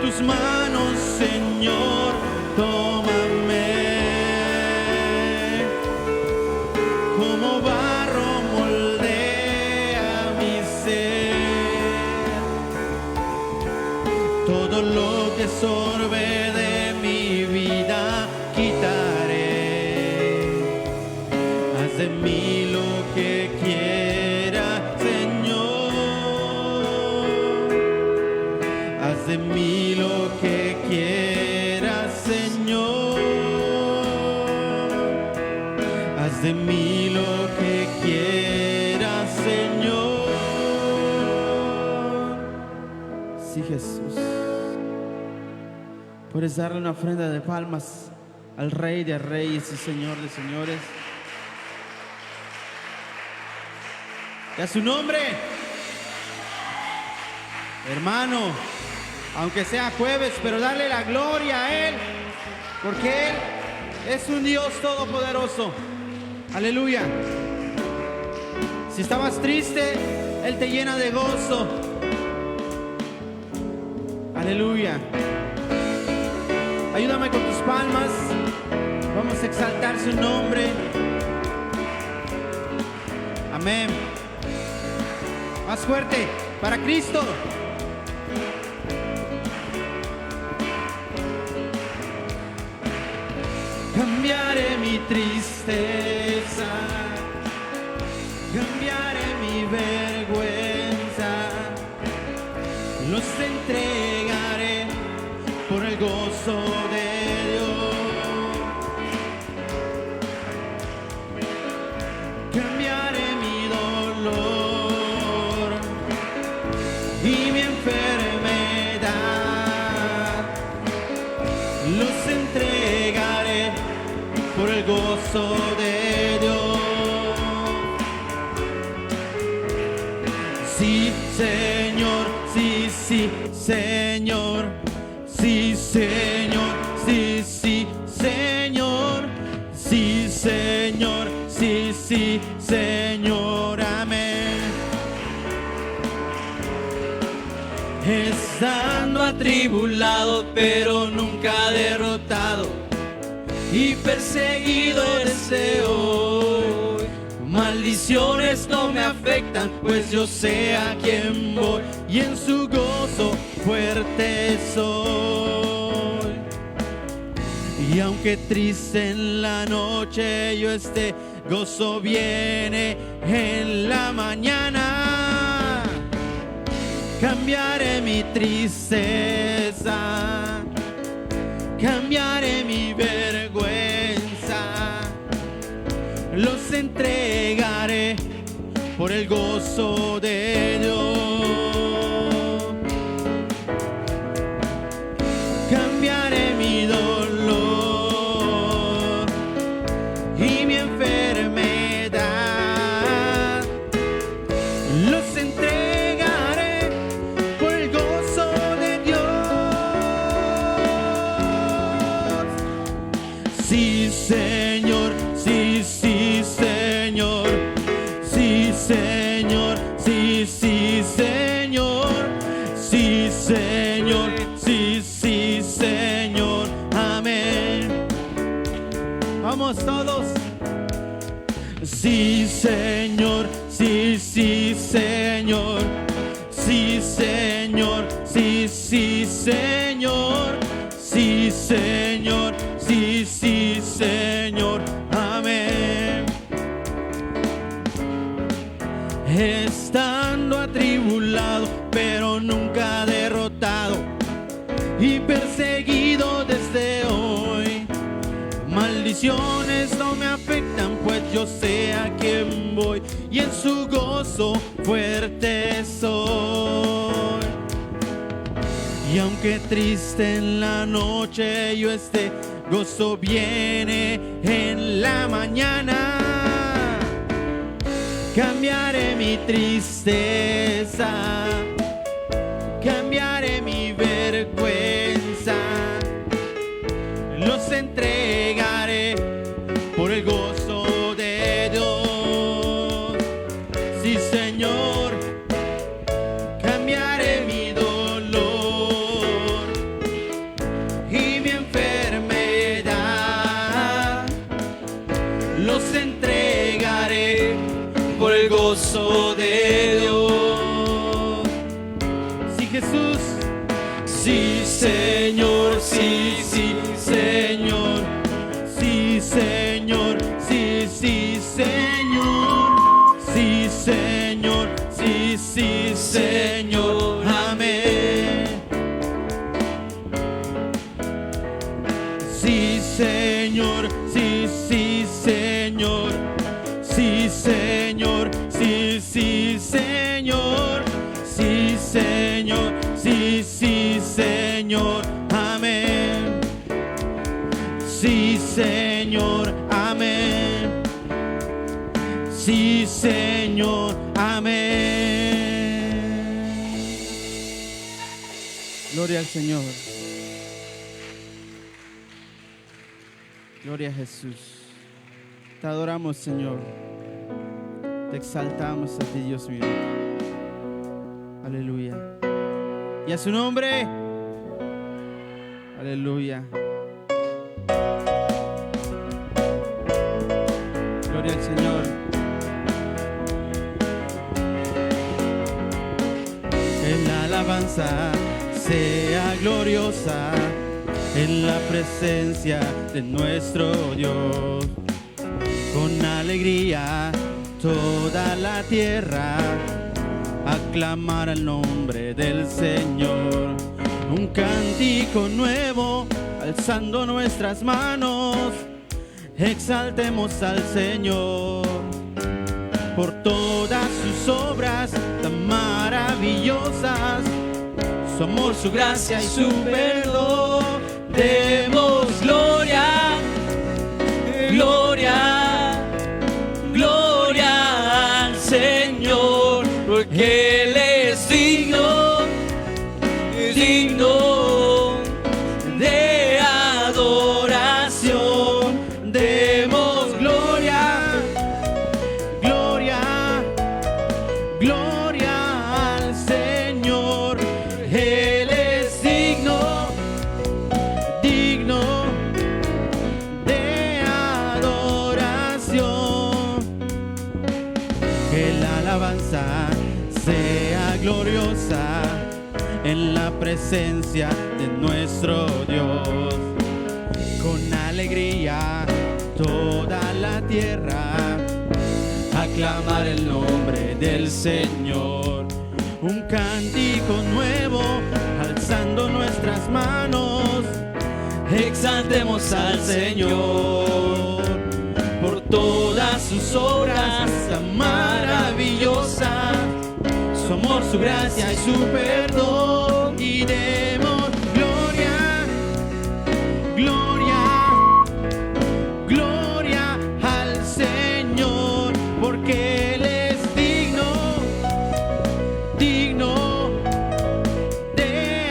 tus manos, Señor, tómame. Como barro moldea mi ser. Todo lo que sorbe de mi vida quitaré. Haz de mí lo que quiera, Señor. Haz de mí lo que quieras, Señor. Haz de mí lo que quieras, Señor. Sí, Jesús. Puedes darle una ofrenda de palmas al Rey de Reyes y Señor de Señores. Y a su nombre, hermano, aunque sea jueves, pero dale la gloria a Él, porque Él es un Dios todopoderoso. Aleluya. Si estabas triste, Él te llena de gozo. Aleluya. Ayúdame con tus palmas. Vamos a exaltar su nombre. Amén. Más fuerte, para Cristo. Cambiaré mi tristeza, cambiaré mi vergüenza, los entregaré por el gozo de Dios. Cambiaré mi dolor y mi enfermedad, los entregaré por el gozo de Dios. Sí, Señor, sí, sí, Señor. Sí, Señor, sí, sí, Señor. Sí, Señor, sí, sí, Señor. Amén. Estando atribulado, pero nunca derrotado, y perseguido desde hoy. Maldiciones no me afectan, pues yo sé a quién voy, y en su gozo fuerte soy. Y aunque triste en la noche yo esté, gozo viene en la mañana. Cambiaré mi tristeza, cambiaré mi vergüenza, los entregaré por el gozo de Dios. Cambiaré mi dolor y mi enfermedad, los entregaré por el gozo de Dios. Sí, Señor, sí, sí, Señor. Sí, Señor, sí, sí, Señor. Sí, Señor, sí, sí, Señor. Amén. Vamos todos. Sí, Señor, sí, sí, Señor. Sí, Señor, sí, sí, Señor. Sí, Señor, sí, sí, Señor. Amén. Estando atribulado, pero nunca derrotado, y perseguido desde hoy. Maldiciones no me afectan, pues yo sé a quién voy, y en su gozo fuerte soy. Y aunque triste en la noche yo esté, gozo viene en la mañana. Cambiaré mi tristeza, cambiaré mi vergüenza, los entregaré por el gozo de Dios. Sí, Señor, cambiaré mi dolor gozo de Dios. Sí, Jesús. Sí, Señor, sí, sí, Señor. Sí, Señor, sí, sí, Señor. Sí, Señor, sí, sí, Señor. Amén. Sí, Señor, sí, sí, Señor. Sí, Señor, sí, sí, Señor. Sí, Señor, sí, sí, Señor. Amén. Sí, Señor, amén. Sí, Señor, amén. Gloria al Señor. Gloria a Jesús. Te adoramos, Señor. Te exaltamos a ti, Dios mío. Aleluya. Y a su nombre. Aleluya. Gloria al Señor. Que la alabanza sea gloriosa en la presencia de nuestro Dios. Con alegría toda la tierra aclamar el nombre del Señor. Un cántico nuevo alzando nuestras manos, exaltemos al Señor por todas sus obras tan maravillosas, su amor, su gracia y su perdón. Demos gloria, gloria, gloria al Señor, porque Él es digno, digno de adoración. Demos gloria, gloria, gloria al Señor. Él es digno, digno de adoración. Que la alabanza sea gloriosa en la presencia de nuestro Dios. Con alegría toda la tierra aclamar el nombre del Señor. Un cántico nuevo alzando nuestras manos, exaltemos al Señor por todas sus obras tan maravillosas, su amor, su gracia y su perdón. Y demos gloria, gloria, gloria al Señor, porque Él es digno, digno de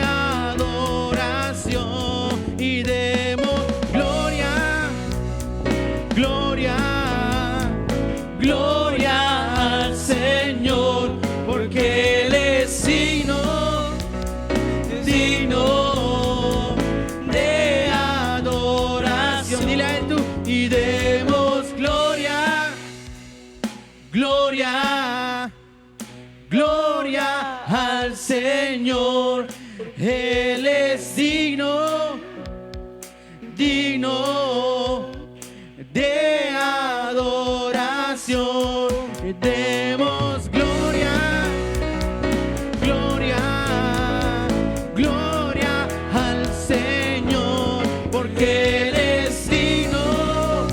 adoración. Y demos gloria, gloria, gloria al Señor, porque Él es digno, digno de adoración. Dile a Él tú. Y demos gloria, gloria, gloria al Señor. Él es digno, digno de adoración. Demos gloria, gloria, gloria al Señor, porque Él es digno,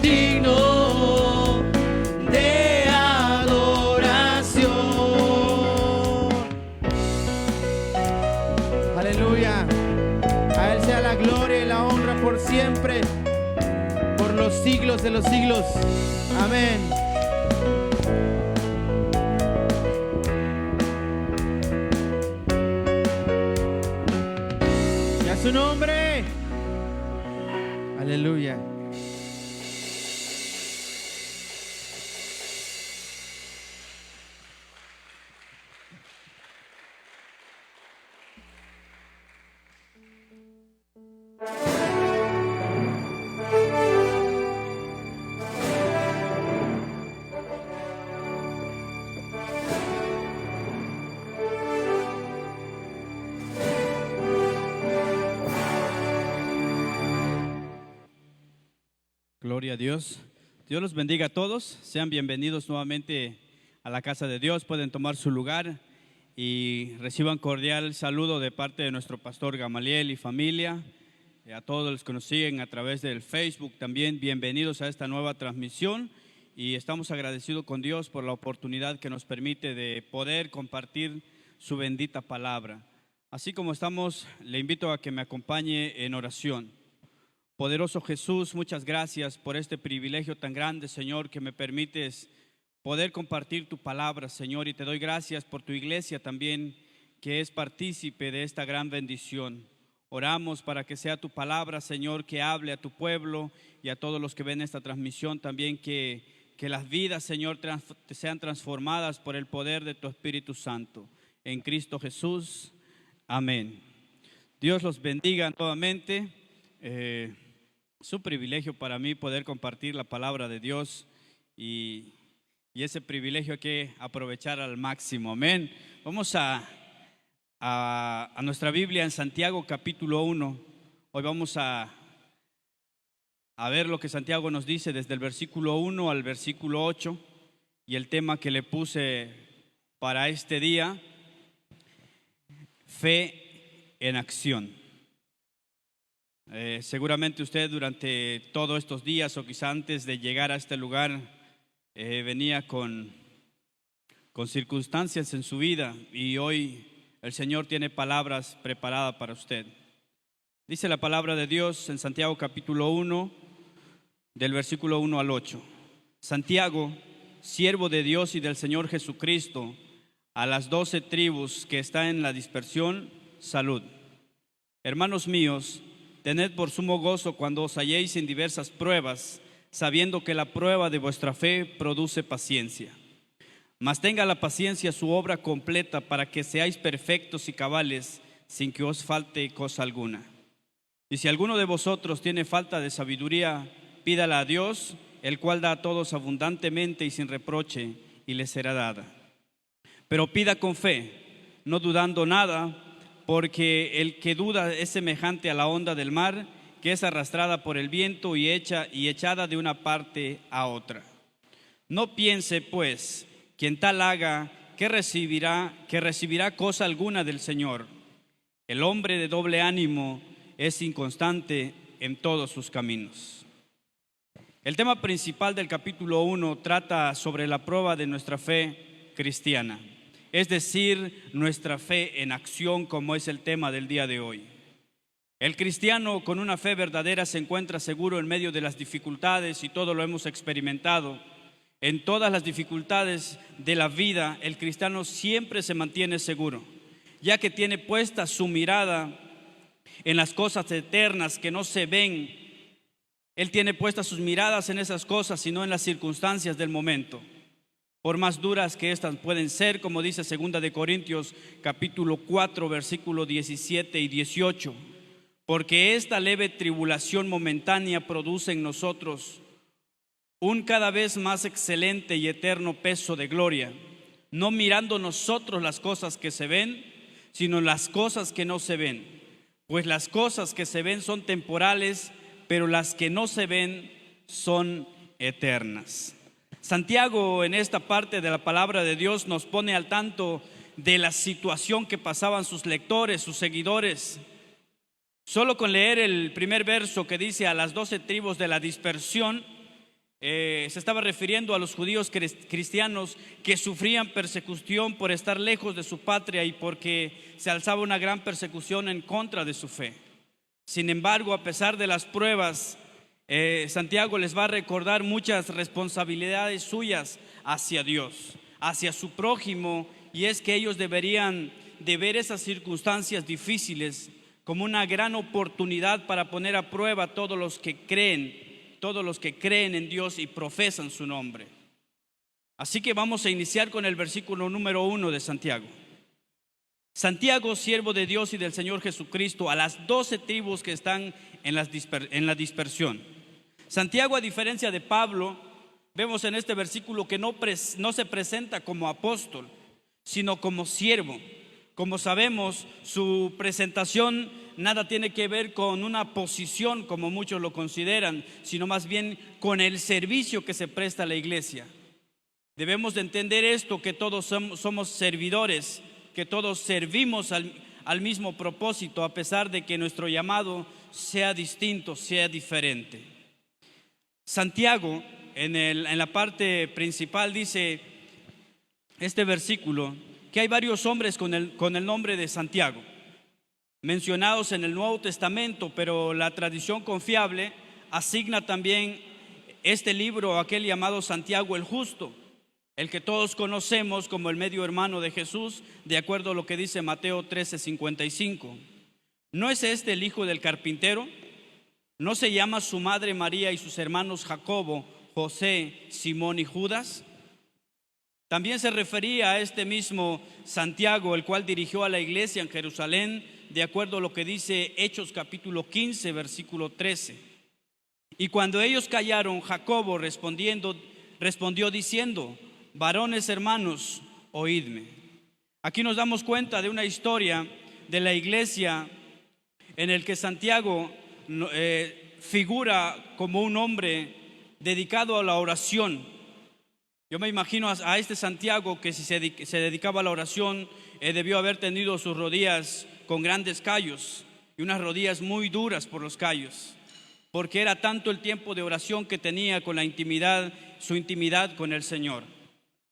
digno de adoración. Aleluya. A Él sea la gloria y la honra por siempre, por los siglos de los siglos. Amén. Y a su nombre. Aleluya. Gloria a Dios. Dios los bendiga a todos. Sean bienvenidos nuevamente a la casa de Dios. Pueden tomar su lugar y reciban cordial saludo de parte de nuestro pastor Gamaliel y familia. A todos los que nos siguen a través del Facebook también, bienvenidos a esta nueva transmisión. Y estamos agradecidos con Dios por la oportunidad que nos permite de poder compartir su bendita palabra. Así como estamos, le invito a que me acompañe en oración. Poderoso Jesús, muchas gracias por este privilegio tan grande, Señor, que me permites poder compartir tu palabra, Señor, y te doy gracias por tu iglesia también, que es partícipe de esta gran bendición. Oramos para que sea tu palabra, Señor, que hable a tu pueblo y a todos los que ven esta transmisión también, que las vidas, Señor, sean transformadas por el poder de tu Espíritu Santo. En Cristo Jesús, amén. Dios los bendiga nuevamente. Es un privilegio para mí poder compartir la palabra de Dios y ese privilegio hay que aprovechar al máximo. Amén. Vamos a nuestra Biblia en Santiago capítulo 1. Hoy vamos a ver lo que Santiago nos dice desde el versículo 1 al versículo 8 y el tema que le puse para este día, fe en acción. Seguramente usted durante todos estos días o quizá antes de llegar a este lugar venía con circunstancias en su vida y hoy el Señor tiene palabras preparadas para usted. Dice la palabra de Dios en Santiago capítulo 1 del versículo 1 al 8. Santiago, siervo de Dios y del Señor Jesucristo, a las 12 tribus que están en la dispersión, salud. Hermanos míos, tened por sumo gozo cuando os halléis en diversas pruebas, sabiendo que la prueba de vuestra fe produce paciencia. Mas tenga la paciencia su obra completa para que seáis perfectos y cabales, sin que os falte cosa alguna. Y si alguno de vosotros tiene falta de sabiduría, pídala a Dios, el cual da a todos abundantemente y sin reproche, y le será dada. Pero pida con fe, no dudando nada, porque el que duda es semejante a la onda del mar, que es arrastrada por el viento y echada de una parte a otra. No piense, pues, quien tal haga, que recibirá cosa alguna del Señor. El hombre de doble ánimo es inconstante en todos sus caminos. El tema principal del capítulo 1 trata sobre la prueba de nuestra fe cristiana. Es decir, nuestra fe en acción, como es el tema del día de hoy. El cristiano con una fe verdadera se encuentra seguro en medio de las dificultades y todo lo hemos experimentado. En todas las dificultades de la vida, el cristiano siempre se mantiene seguro, ya que tiene puesta su mirada en las cosas eternas que no se ven. Él tiene puestas sus miradas en esas cosas y no en las circunstancias del momento. Por más duras que estas pueden ser, como dice 2 de Corintios capítulo 4 versículos 17 y 18, porque esta leve tribulación momentánea produce en nosotros un cada vez más excelente y eterno peso de gloria, no mirando nosotros las cosas que se ven, sino las cosas que no se ven, pues las cosas que se ven son temporales, pero las que no se ven son eternas. Santiago en esta parte de la palabra de Dios nos pone al tanto de la situación que pasaban sus lectores, sus seguidores. Solo con leer el primer verso que dice a las 12 tribus de la dispersión, se estaba refiriendo a los judíos cristianos que sufrían persecución por estar lejos de su patria y porque se alzaba una gran persecución en contra de su fe. Sin embargo, a pesar de las pruebas, Santiago les va a recordar muchas responsabilidades suyas hacia Dios, hacia su prójimo, y es que ellos deberían de ver esas circunstancias difíciles como una gran oportunidad para poner a prueba todos los que creen en Dios y profesan su nombre. Así que vamos a iniciar con el versículo número 1 de Santiago. Santiago, siervo de Dios y del Señor Jesucristo, a las 12 tribus que están en la dispersión. Santiago, a diferencia de Pablo, vemos en este versículo que no se presenta como apóstol, sino como siervo. Como sabemos, su presentación nada tiene que ver con una posición como muchos lo consideran, sino más bien con el servicio que se presta a la iglesia. Debemos de entender esto, que todos somos servidores, que todos servimos al mismo propósito, a pesar de que nuestro llamado sea distinto, sea diferente. Santiago, en la parte principal, dice este versículo que hay varios hombres con el nombre de Santiago mencionados en el Nuevo Testamento, pero la tradición confiable asigna también este libro a aquel llamado Santiago el Justo, el que todos conocemos como el medio hermano de Jesús, de acuerdo a lo que dice Mateo 13:55. ¿No es este el hijo del carpintero? ¿No se llama su madre María y sus hermanos Jacobo, José, Simón y Judas? También se refería a este mismo Santiago, el cual dirigió a la iglesia en Jerusalén, de acuerdo a lo que dice Hechos capítulo 15, versículo 13. Y cuando ellos callaron, Jacobo respondió diciendo: varones hermanos, oídme. Aquí nos damos cuenta de una historia de la iglesia en el que Santiago figura como un hombre dedicado a la oración. Yo me imagino a este Santiago que si se dedicaba a la oración, debió haber tenido sus rodillas con grandes callos y unas rodillas muy duras por los callos, porque era tanto el tiempo de oración que tenía con su intimidad con el Señor.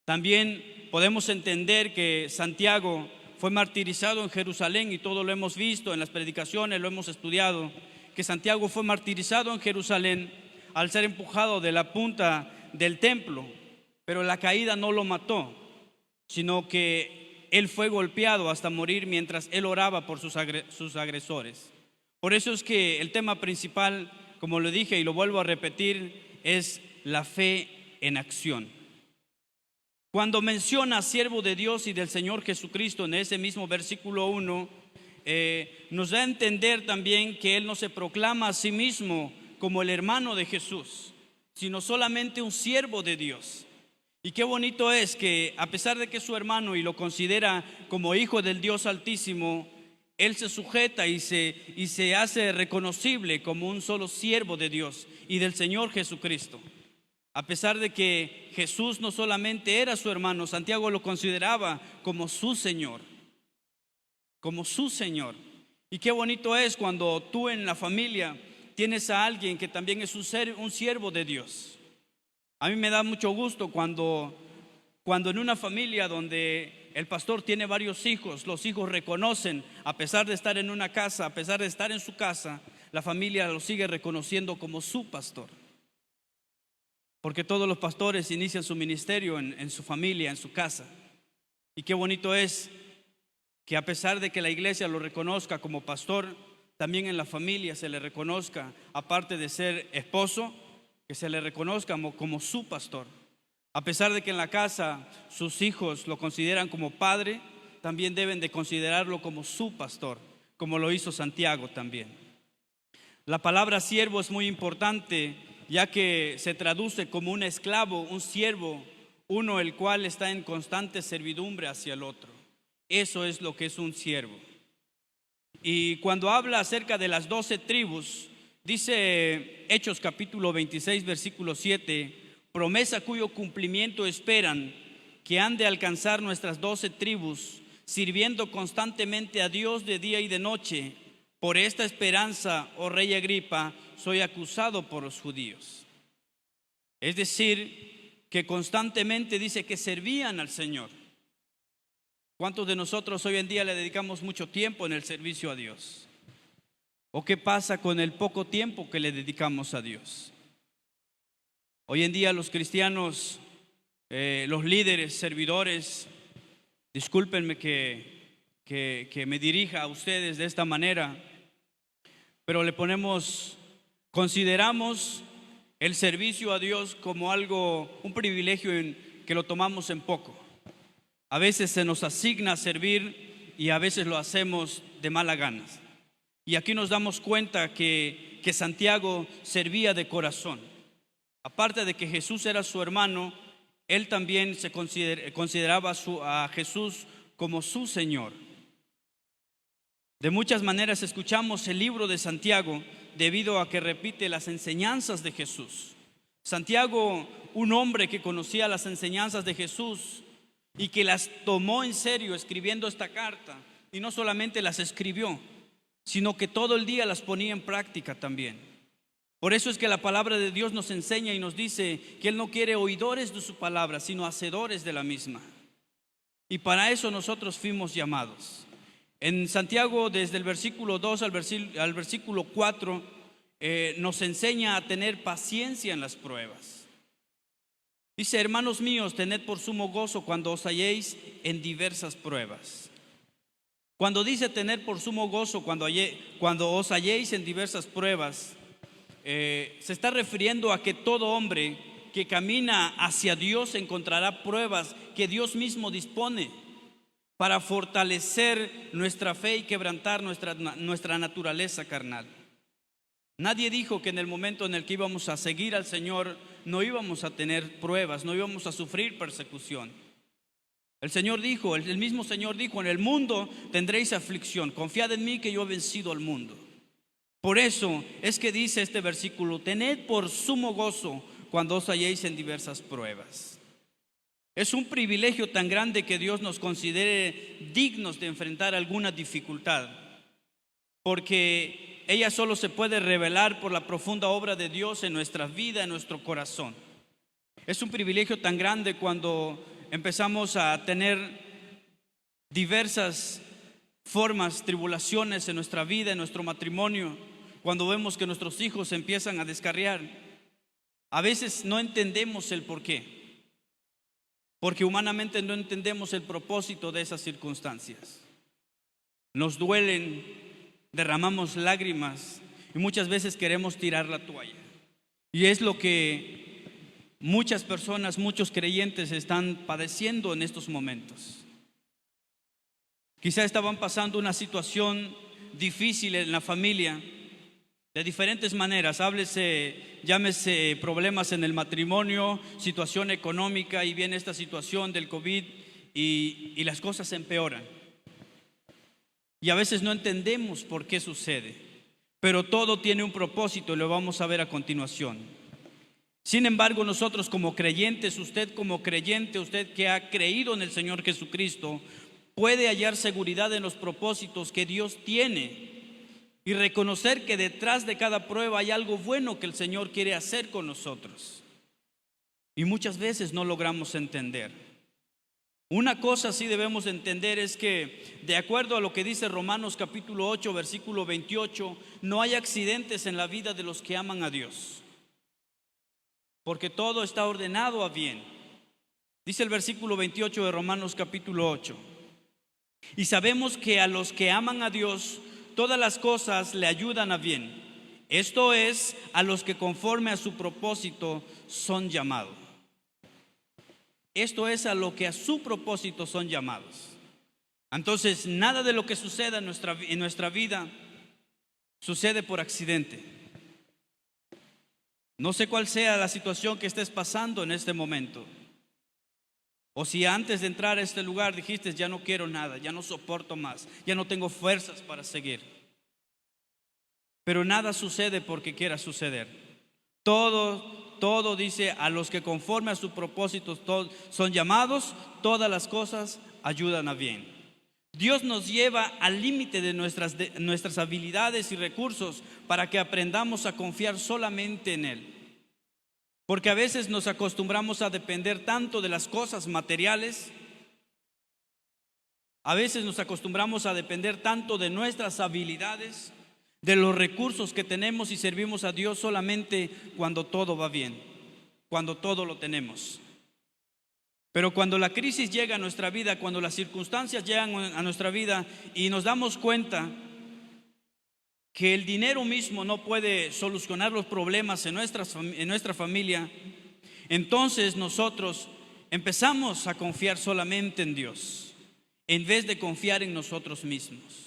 También podemos entender que Santiago fue martirizado en Jerusalén, y todo lo hemos visto en las predicaciones, lo hemos estudiado, que Santiago fue martirizado en Jerusalén al ser empujado de la punta del templo. Pero la caída no lo mató, sino que él fue golpeado hasta morir mientras él oraba por sus agresores. Por eso es que el tema principal, como lo dije y lo vuelvo a repetir, es la fe en acción. Cuando menciona siervo de Dios y del Señor Jesucristo en ese mismo versículo 1, nos da a entender también que Él no se proclama a sí mismo como el hermano de Jesús, sino solamente un siervo de Dios. Y qué bonito es que, a pesar de que es su hermano y lo considera como hijo del Dios Altísimo, Él se sujeta y se hace reconocible como un solo siervo de Dios y del Señor Jesucristo. A pesar de que Jesús no solamente era su hermano, Santiago lo consideraba como su Señor. Como su Señor. Y qué bonito es cuando tú en la familia tienes a alguien que también es un siervo de Dios. A mí me da mucho gusto cuando en una familia donde el pastor tiene varios hijos, los hijos reconocen, a pesar de estar en una casa, a pesar de estar en su casa, la familia lo sigue reconociendo como su pastor. Porque todos los pastores inician su ministerio en su familia, en su casa. Y qué bonito es que, a pesar de que la iglesia lo reconozca como pastor, también en la familia se le reconozca, aparte de ser esposo, que se le reconozca como su pastor. A pesar de que en la casa sus hijos lo consideran como padre, también deben de considerarlo como su pastor, como lo hizo Santiago también. La palabra siervo es muy importante, ya que se traduce como un esclavo, un siervo, uno el cual está en constante servidumbre hacia el otro. Eso es lo que es un siervo. Y cuando habla acerca de las 12 tribus, dice Hechos capítulo 26, versículo 7, promesa cuyo cumplimiento esperan, que han de alcanzar nuestras 12 tribus, sirviendo constantemente a Dios de día y de noche. Por esta esperanza, oh rey Agripa, soy acusado por los judíos. Es decir, que constantemente dice que servían al Señor. ¿Cuántos de nosotros hoy en día le dedicamos mucho tiempo en el servicio a Dios? ¿O qué pasa con el poco tiempo que le dedicamos a Dios? Hoy en día los cristianos, los líderes, servidores, discúlpenme que me dirija a ustedes de esta manera, pero consideramos el servicio a Dios como un privilegio que lo tomamos en poco. A veces se nos asigna servir y a veces lo hacemos de mala gana. Y aquí nos damos cuenta que Santiago servía de corazón. Aparte de que Jesús era su hermano, él también consideraba a Jesús como su Señor. De muchas maneras escuchamos el libro de Santiago debido a que repite las enseñanzas de Jesús. Santiago, un hombre que conocía las enseñanzas de Jesús y que las tomó en serio escribiendo esta carta, y no solamente las escribió, sino que todo el día las ponía en práctica también. Por eso es que la palabra de Dios nos enseña y nos dice que Él no quiere oidores de su palabra, sino hacedores de la misma. Y para eso nosotros fuimos llamados. En Santiago, desde el versículo 2 al versículo 4, nos enseña a tener paciencia en las pruebas. Dice: hermanos míos, tened por sumo gozo cuando os halléis en diversas pruebas. Cuando dice tener por sumo gozo cuando os halléis en diversas pruebas, se está refiriendo a que todo hombre que camina hacia Dios encontrará pruebas que Dios mismo dispone para fortalecer nuestra fe y quebrantar nuestra naturaleza carnal. Nadie dijo que en el momento en el que íbamos a seguir al Señor no íbamos a tener pruebas, no íbamos a sufrir persecución. El Señor dijo, el mismo Señor dijo: en el mundo tendréis aflicción, confiad en mí que yo he vencido al mundo. Por eso es que dice este versículo: tened por sumo gozo cuando os halléis en diversas pruebas. Es un privilegio tan grande que Dios nos considere dignos de enfrentar alguna dificultad, porque ella solo se puede revelar por la profunda obra de Dios en nuestra vida, en nuestro corazón. Es un privilegio tan grande cuando empezamos a tener diversas formas, tribulaciones en nuestra vida, en nuestro matrimonio, cuando vemos que nuestros hijos empiezan a descarriar. A veces no entendemos el porqué, porque humanamente no entendemos el propósito de esas circunstancias. Nos duelen, derramamos lágrimas y muchas veces queremos tirar la toalla. Y es lo que muchas personas, muchos creyentes están padeciendo en estos momentos. Quizá estaban pasando una situación difícil en la familia de diferentes maneras, llámese problemas en el matrimonio, situación económica, y viene esta situación del COVID y las cosas se empeoran. Y a veces no entendemos por qué sucede, pero todo tiene un propósito y lo vamos a ver a continuación. Sin embargo, nosotros como creyentes, usted como creyente, usted que ha creído en el Señor Jesucristo, puede hallar seguridad en los propósitos que Dios tiene y reconocer que detrás de cada prueba hay algo bueno que el Señor quiere hacer con nosotros. Y muchas veces no logramos entender. Una cosa sí debemos entender es que, de acuerdo a lo que dice Romanos capítulo 8, versículo 28, no hay accidentes en la vida de los que aman a Dios, porque todo está ordenado a bien. Dice el versículo 28 de Romanos capítulo 8: y sabemos que a los que aman a Dios, todas las cosas le ayudan a bien. Esto es, a los que conforme a su propósito son llamados. Esto es a lo que a su propósito son llamados. Entonces, nada de lo que suceda en nuestra vida sucede por accidente. No sé cuál sea la situación que estés pasando en este momento. O si antes de entrar a este lugar dijiste: ya no quiero nada, ya no soporto más, ya no tengo fuerzas para seguir. Pero nada sucede porque quiera suceder. Todo dice: a los que conforme a su propósito son llamados, todas las cosas ayudan a bien. Dios nos lleva al límite de nuestras habilidades y recursos para que aprendamos a confiar solamente en Él. Porque a veces nos acostumbramos a depender tanto de las cosas materiales, a veces nos acostumbramos a depender tanto de nuestras habilidades, de los recursos que tenemos, y servimos a Dios solamente cuando todo va bien, cuando todo lo tenemos. Pero cuando la crisis llega a nuestra vida, cuando las circunstancias llegan a nuestra vida y nos damos cuenta que el dinero mismo no puede solucionar los problemas en nuestra familia, entonces nosotros empezamos a confiar solamente en Dios, en vez de confiar en nosotros mismos.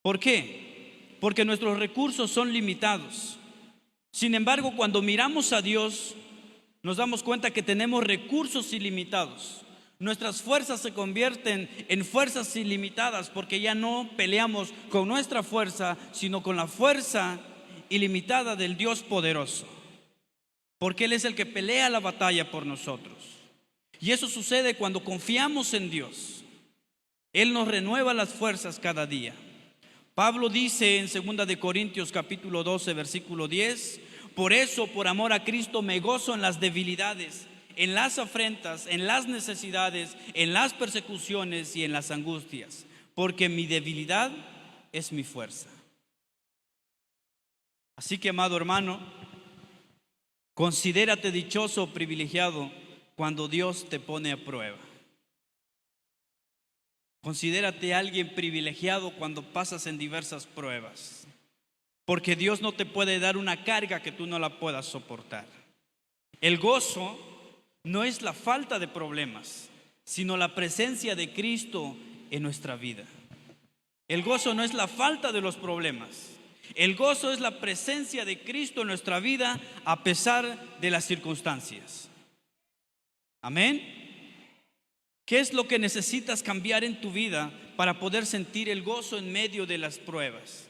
¿Por qué? Porque nuestros recursos son limitados. Sin embargo, cuando miramos a Dios, nos damos cuenta que tenemos recursos ilimitados. Nuestras fuerzas se convierten en fuerzas ilimitadas porque ya no peleamos con nuestra fuerza, sino con la fuerza ilimitada del Dios poderoso. Porque Él es el que pelea la batalla por nosotros. Y eso sucede cuando confiamos en Dios. Él nos renueva las fuerzas cada día. Pablo dice en 2 de Corintios capítulo 12 versículo 10: por eso, por amor a Cristo, me gozo en las debilidades, en las afrentas, en las necesidades, en las persecuciones y en las angustias, porque mi debilidad es mi fuerza. Así que, amado hermano, considérate dichoso o privilegiado cuando Dios te pone a prueba. Considérate alguien privilegiado cuando pasas en diversas pruebas, porque Dios no te puede dar una carga que tú no la puedas soportar. El gozo no es la falta de problemas, sino la presencia de Cristo en nuestra vida. El gozo no es la falta de los problemas. El gozo es la presencia de Cristo en nuestra vida a pesar de las circunstancias. Amén. ¿Qué es lo que necesitas cambiar en tu vida para poder sentir el gozo en medio de las pruebas?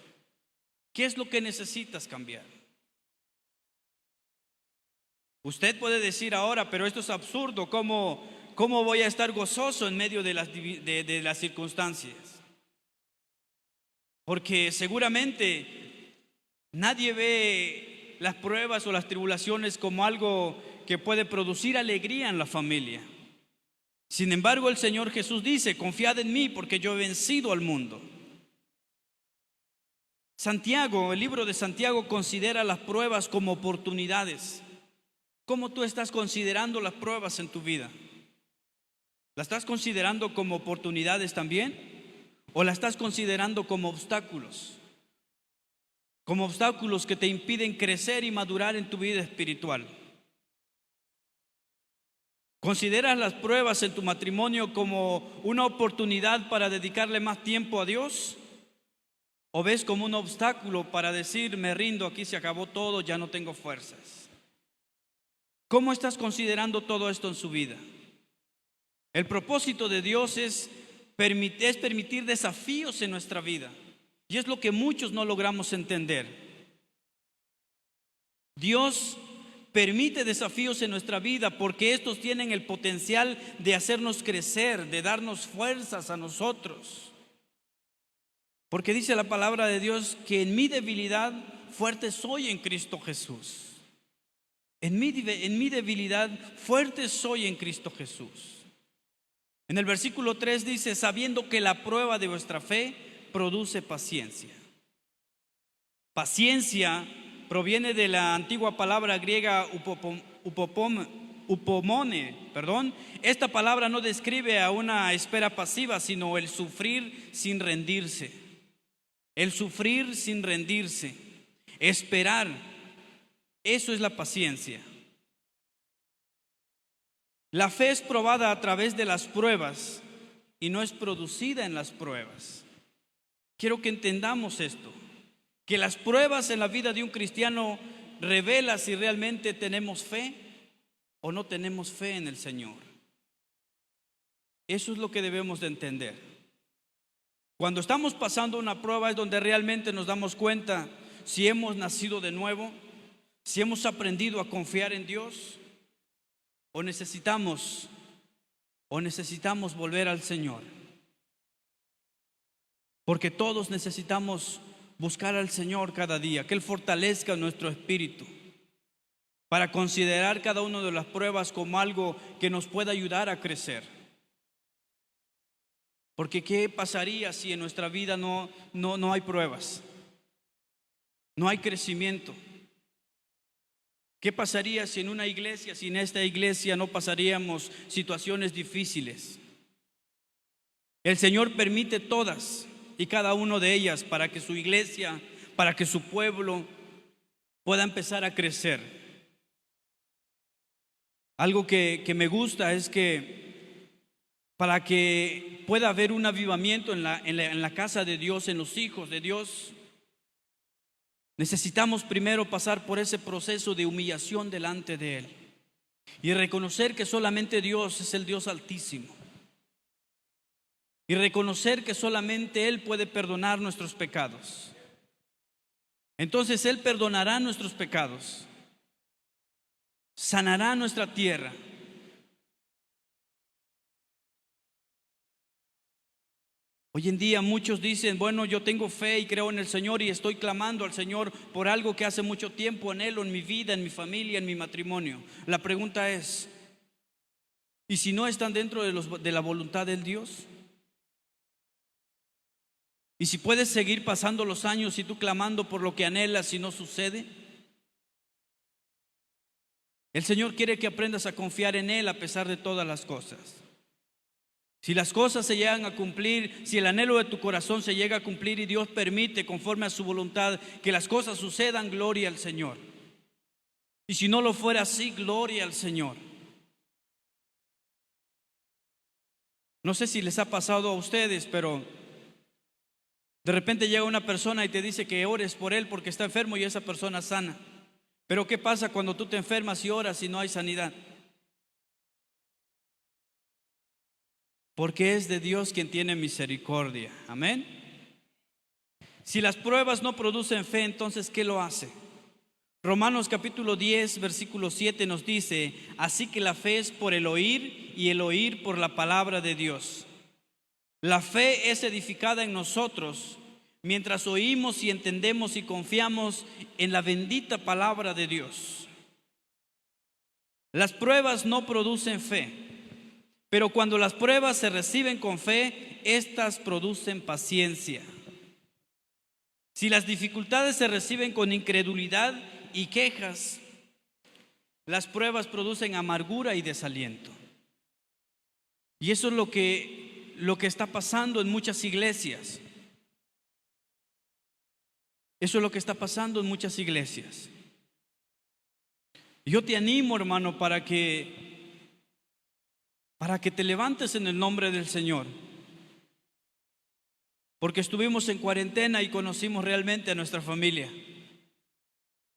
¿Qué es lo que necesitas cambiar? Usted puede decir ahora, pero esto es absurdo. ¿Cómo voy a estar gozoso en medio de las circunstancias? Porque seguramente nadie ve las pruebas o las tribulaciones como algo que puede producir alegría en la familia. Sin embargo, el Señor Jesús dice: confiad en mí porque yo he vencido al mundo. Santiago, el libro de Santiago, considera las pruebas como oportunidades. ¿Cómo tú estás considerando las pruebas en tu vida? ¿Las estás considerando como oportunidades también? ¿O las estás considerando como obstáculos? Como obstáculos que te impiden crecer y madurar en tu vida espiritual. ¿Consideras las pruebas en tu matrimonio como una oportunidad para dedicarle más tiempo a Dios? ¿O ves como un obstáculo para decir: me rindo, aquí se acabó todo, ya no tengo fuerzas? ¿Cómo estás considerando todo esto en su vida? El propósito de Dios es permitir desafíos en nuestra vida. Y es lo que muchos no logramos entender. Dios permite desafíos en nuestra vida porque estos tienen el potencial de hacernos crecer, de darnos fuerzas a nosotros. Porque dice la palabra de Dios que en mi debilidad fuerte soy en Cristo Jesús. En mi debilidad fuerte soy en Cristo Jesús. En el versículo 3 dice: sabiendo que la prueba de vuestra fe produce paciencia. Paciencia proviene de la antigua palabra griega upomone. Esta palabra no describe a una espera pasiva, sino el sufrir sin rendirse. El sufrir sin rendirse. Esperar. Eso es la paciencia. La fe es probada a través de las pruebas y no es producida en las pruebas. Quiero que entendamos esto, que las pruebas en la vida de un cristiano revelan si realmente tenemos fe o no tenemos fe en el Señor. Eso es lo que debemos de entender. Cuando estamos pasando una prueba es donde realmente nos damos cuenta si hemos nacido de nuevo, si hemos aprendido a confiar en Dios o necesitamos volver al Señor. Porque todos necesitamos buscar al Señor cada día, que Él fortalezca nuestro espíritu para considerar cada una de las pruebas como algo que nos pueda ayudar a crecer. Porque ¿qué pasaría si en nuestra vida no hay pruebas? No hay crecimiento. ¿Qué pasaría si en esta iglesia no pasaríamos situaciones difíciles? El Señor permite todas y cada una de ellas para que su iglesia, para que su pueblo pueda empezar a crecer. Algo que me gusta es que para que pueda haber un avivamiento en la casa de Dios, en los hijos de Dios, necesitamos primero pasar por ese proceso de humillación delante de Él. y reconocer que solamente Dios es el Dios altísimo, y reconocer que solamente Él puede perdonar nuestros pecados. Entonces Él perdonará nuestros pecados, sanará nuestra tierra. Hoy en día muchos dicen, bueno, yo tengo fe y creo en el Señor y estoy clamando al Señor por algo que hace mucho tiempo anhelo en mi vida, en mi familia, en mi matrimonio. La pregunta es, ¿y si no están dentro de la voluntad del Dios? ¿Y si puedes seguir pasando los años y tú clamando por lo que anhelas y no sucede? El Señor quiere que aprendas a confiar en Él a pesar de todas las cosas. Si las cosas se llegan a cumplir, si el anhelo de tu corazón se llega a cumplir y Dios permite conforme a su voluntad que las cosas sucedan, gloria al Señor. Y si no lo fuera así, gloria al Señor. No sé si les ha pasado a ustedes, pero de repente llega una persona y te dice que ores por él porque está enfermo y esa persona sana. Pero ¿qué pasa cuando tú te enfermas y oras y no hay sanidad? Porque es de Dios quien tiene misericordia. Amén. Si las pruebas no producen fe, entonces ¿qué lo hace? Romanos capítulo 10, versículo 7 nos dice: así que la fe es por el oír y el oír por la palabra de Dios. La fe es edificada en nosotros mientras oímos y entendemos y confiamos en la bendita palabra de Dios. Las pruebas no producen fe, pero cuando las pruebas se reciben con fe, estas producen paciencia. Si las dificultades se reciben con incredulidad y quejas, las pruebas producen amargura y desaliento. Y eso es lo que está pasando en muchas iglesias. Eso es lo que está pasando en muchas iglesias. Yo te animo, hermano, para que te levantes en el nombre del Señor. Porque estuvimos en cuarentena y conocimos realmente a nuestra familia.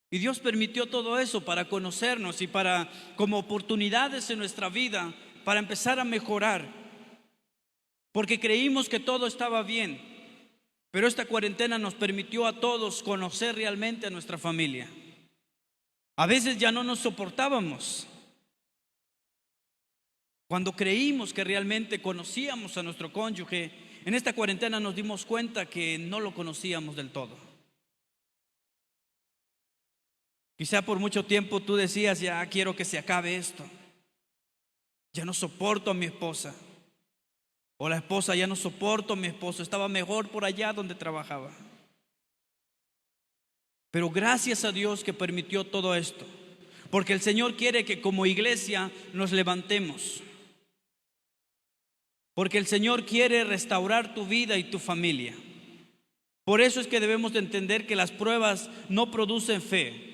Y Dios permitió todo eso para conocernos y para, como oportunidades en nuestra vida, para empezar a mejorar. Porque creímos que todo estaba bien, pero esta cuarentena nos permitió a todos conocer realmente a nuestra familia. A veces ya no nos soportábamos. Cuando creímos que realmente conocíamos a nuestro cónyuge, en esta cuarentena nos dimos cuenta que no lo conocíamos del todo. Quizá por mucho tiempo tú decías, ya quiero que se acabe esto. Ya no soporto a mi esposa. O la esposa, ya no soporto a mi esposo. Estaba mejor por allá donde trabajaba. Pero gracias a Dios que permitió todo esto. Porque el Señor quiere que como iglesia nos levantemos. Porque el Señor quiere restaurar tu vida y tu familia. Por eso es que debemos de entender que las pruebas no producen fe.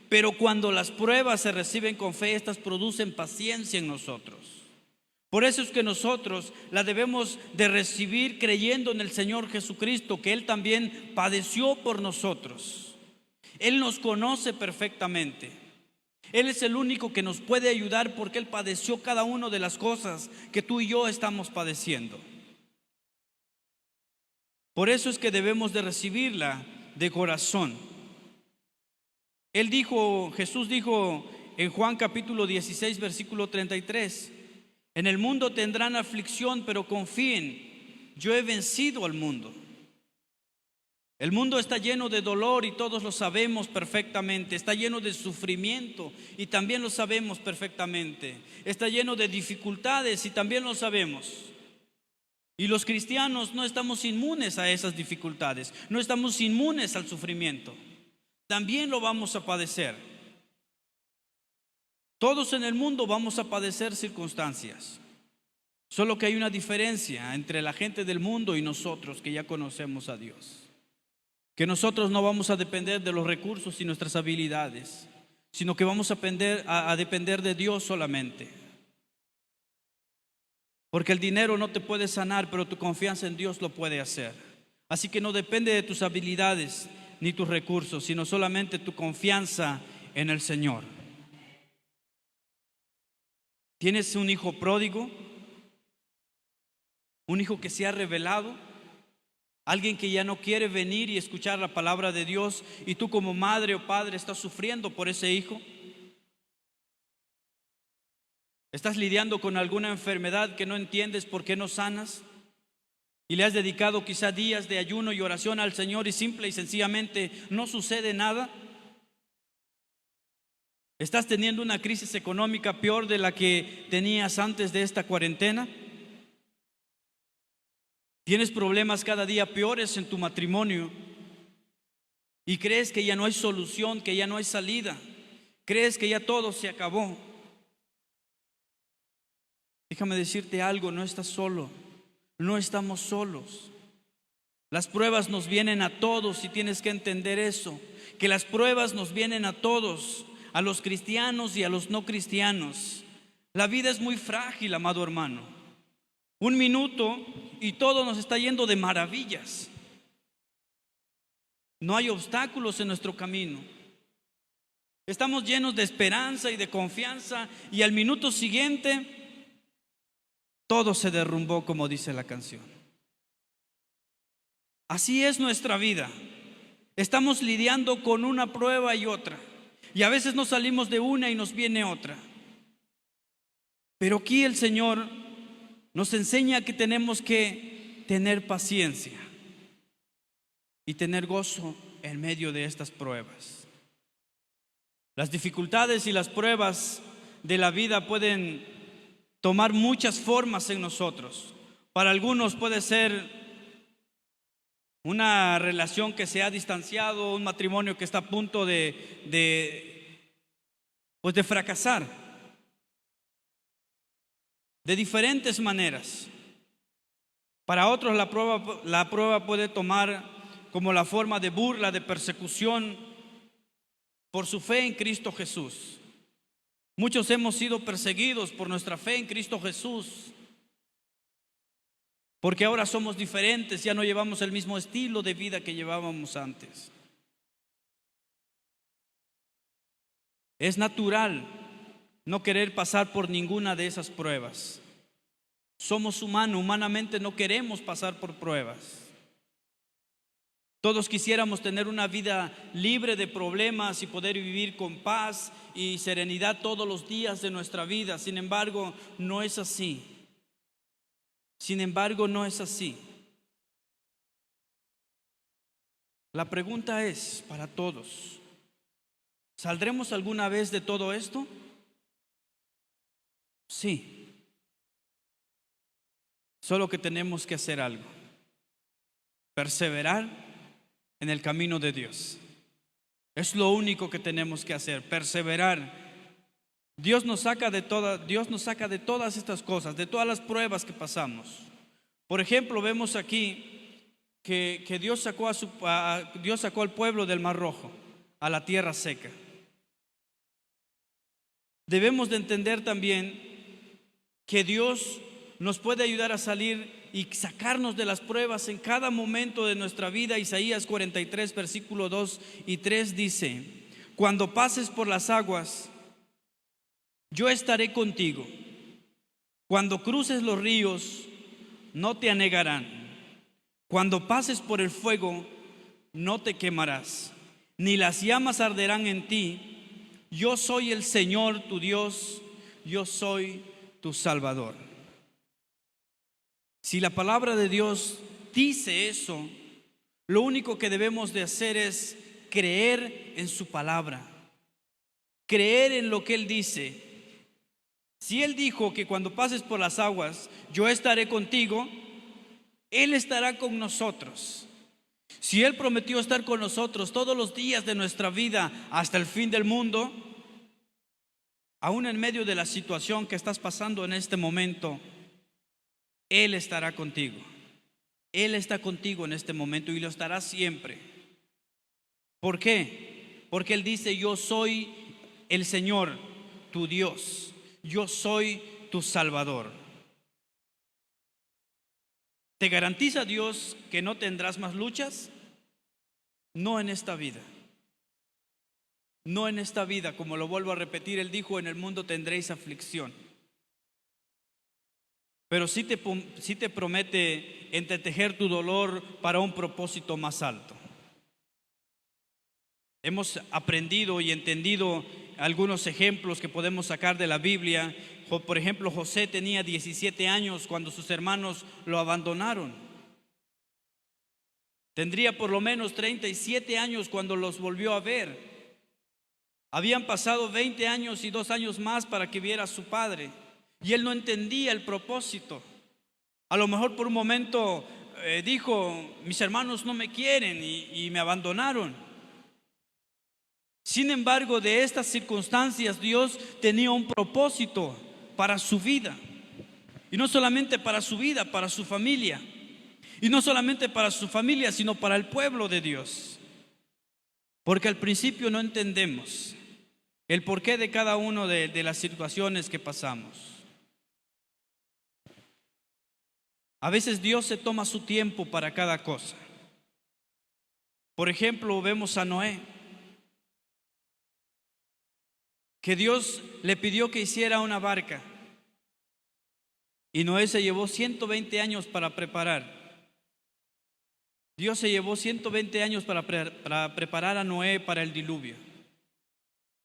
Pero cuando las pruebas se reciben con fe, estas producen paciencia en nosotros. Por eso es que nosotros la debemos de recibir creyendo en el Señor Jesucristo, que Él también padeció por nosotros. Él nos conoce perfectamente. Él es el único que nos puede ayudar porque Él padeció cada una de las cosas que tú y yo estamos padeciendo. Por eso es que debemos de recibirla de corazón. Jesús dijo en Juan capítulo 16, versículo 33: en el mundo tendrán aflicción, pero confíen, yo he vencido al mundo. El mundo está lleno de dolor y todos lo sabemos perfectamente. Está lleno de sufrimiento y también lo sabemos perfectamente. Está lleno de dificultades y también lo sabemos. Y los cristianos no estamos inmunes a esas dificultades, no estamos inmunes al sufrimiento. También lo vamos a padecer. Todos en el mundo vamos a padecer circunstancias. Solo que hay una diferencia entre la gente del mundo y nosotros que ya conocemos a Dios. Que nosotros no vamos a depender de los recursos y nuestras habilidades, sino que vamos a depender de Dios solamente. Porque el dinero no te puede sanar, pero tu confianza en Dios lo puede hacer. Así que no depende de tus habilidades ni tus recursos, sino solamente tu confianza en el Señor. ¿Tienes un hijo pródigo? ¿Un hijo que se ha rebelado? ¿Alguien que ya no quiere venir y escuchar la palabra de Dios y tú como madre o padre estás sufriendo por ese hijo? ¿Estás lidiando con alguna enfermedad que no entiendes por qué no sanas? Y le has dedicado quizá días de ayuno y oración al Señor y simple y sencillamente no sucede nada. ¿Estás teniendo una crisis económica peor de la que tenías antes de esta cuarentena? ¿Tienes problemas cada día peores en tu matrimonio y crees que ya no hay solución, que ya no hay salida? ¿Crees que ya todo se acabó? Déjame decirte algo, no estás solo, no estamos solos. Las pruebas nos vienen a todos y tienes que entender eso, que las pruebas nos vienen a todos, a los cristianos y a los no cristianos. La vida es muy frágil, amado hermano. Un minuto y todo nos está yendo de maravillas. No hay obstáculos en nuestro camino. Estamos llenos de esperanza y de confianza y al minuto siguiente todo se derrumbó, como dice la canción. Así es nuestra vida. Estamos lidiando con una prueba y otra. Y a veces nos salimos de una y nos viene otra. Pero aquí el Señor nos enseña que tenemos que tener paciencia y tener gozo en medio de estas pruebas. Las dificultades y las pruebas de la vida pueden tomar muchas formas en nosotros. Para algunos puede ser una relación que se ha distanciado, un matrimonio que está a punto de fracasar. De diferentes maneras. Para otros la prueba puede tomar como la forma de burla, de persecución por su fe en Cristo Jesús. Muchos hemos sido perseguidos por nuestra fe en Cristo Jesús, porque ahora somos diferentes, ya no llevamos el mismo estilo de vida que llevábamos antes. Es natural no querer pasar por ninguna de esas pruebas. Somos humanos, humanamente no queremos pasar por pruebas. Todos quisiéramos tener una vida libre de problemas y poder vivir con paz y serenidad todos los días de nuestra vida. Sin embargo, no es así. La pregunta es para todos: ¿saldremos alguna vez de todo esto? Sí. Solo que tenemos que hacer algo: perseverar en el camino de Dios. Es lo único que tenemos que hacer, perseverar. Dios nos saca de todas estas cosas, de todas las pruebas que pasamos. Por ejemplo, vemos aquí que Dios sacó al pueblo del Mar Rojo, a la tierra seca. Debemos de entender también que Dios nos puede ayudar a salir y sacarnos de las pruebas en cada momento de nuestra vida. Isaías 43, versículo 2 y 3 dice: cuando pases por las aguas, yo estaré contigo. Cuando cruces los ríos, no te anegarán. Cuando pases por el fuego, no te quemarás, ni las llamas arderán en ti. Yo soy el Señor tu Dios, yo soy tu Salvador. Si la palabra de Dios dice eso, lo único que debemos de hacer es creer en su palabra, creer en lo que Él dice. Si Él dijo que cuando pases por las aguas, yo estaré contigo, Él estará con nosotros. Si Él prometió estar con nosotros todos los días de nuestra vida hasta el fin del mundo, aún en medio de la situación que estás pasando en este momento, Él estará contigo. Él está contigo en este momento y lo estará siempre. ¿Por qué? Porque Él dice: yo soy el Señor, tu Dios. Yo soy tu Salvador. ¿Te garantiza Dios que no tendrás más luchas? No en esta vida. No en esta vida, como lo vuelvo a repetir, Él dijo: en el mundo tendréis aflicción. pero sí te promete entretejer tu dolor para un propósito más alto. Hemos aprendido y entendido algunos ejemplos que podemos sacar de la Biblia. Por ejemplo, José tenía 17 años cuando sus hermanos lo abandonaron. Tendría por lo menos 37 años cuando los volvió a ver. Habían pasado 20 años y 2 años más para que viera a su padre. Y él no entendía el propósito. A lo mejor por un momento dijo: mis hermanos no me quieren y me abandonaron. Sin embargo, de estas circunstancias Dios tenía un propósito para su vida. Y no solamente para su vida, para su familia. Y no solamente para su familia, sino para el pueblo de Dios. Porque al principio no entendemos el porqué de cada una de las situaciones que pasamos. A veces Dios se toma su tiempo para cada cosa. Por ejemplo, vemos a Noé, que Dios le pidió que hiciera una barca. Y Noé se llevó 120 años para preparar. Dios se llevó 120 años para preparar a Noé para el diluvio.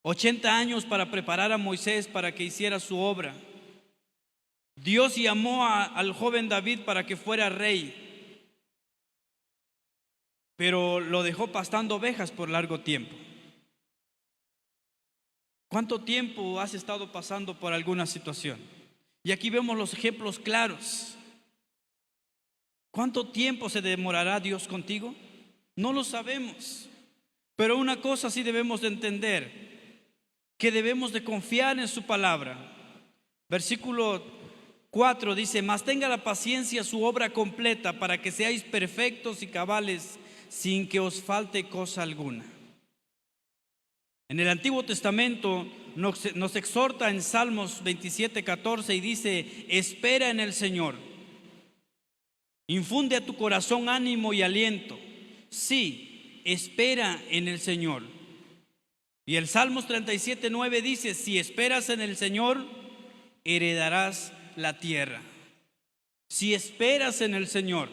80 años para preparar a Moisés para que hiciera su obra. Dios llamó al joven David para que fuera rey, pero lo dejó pastando ovejas por largo tiempo. ¿Cuánto tiempo has estado pasando por alguna situación? Y aquí vemos los ejemplos claros. ¿Cuánto tiempo se demorará Dios contigo? No lo sabemos. Pero una cosa sí debemos de entender, que debemos de confiar en su palabra. Versículo 4 dice: mas tenga la paciencia su obra completa, para que seáis perfectos y cabales, sin que os falte cosa alguna. En el Antiguo Testamento nos exhorta en Salmos 27:14 y dice: espera en el Señor. Infunde a tu corazón ánimo y aliento. Sí, espera en el Señor. Y el Salmos 37:9 dice: si esperas en el Señor, heredarás la tierra. Si esperas en el Señor,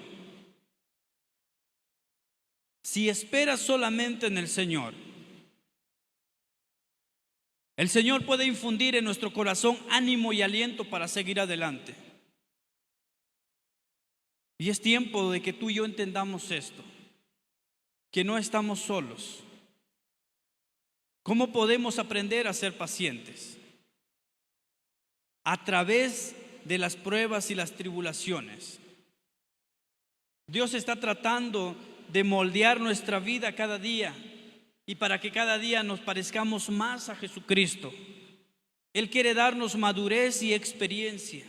si esperas solamente en el Señor, el Señor puede infundir en nuestro corazón ánimo y aliento para seguir adelante. Y es tiempo de que tú y yo entendamos esto, que no estamos solos. ¿Cómo podemos aprender a ser pacientes? A través de las pruebas y las tribulaciones. Dios está tratando de moldear nuestra vida cada día, y para que cada día nos parezcamos más a Jesucristo. Él quiere darnos madurez y experiencia.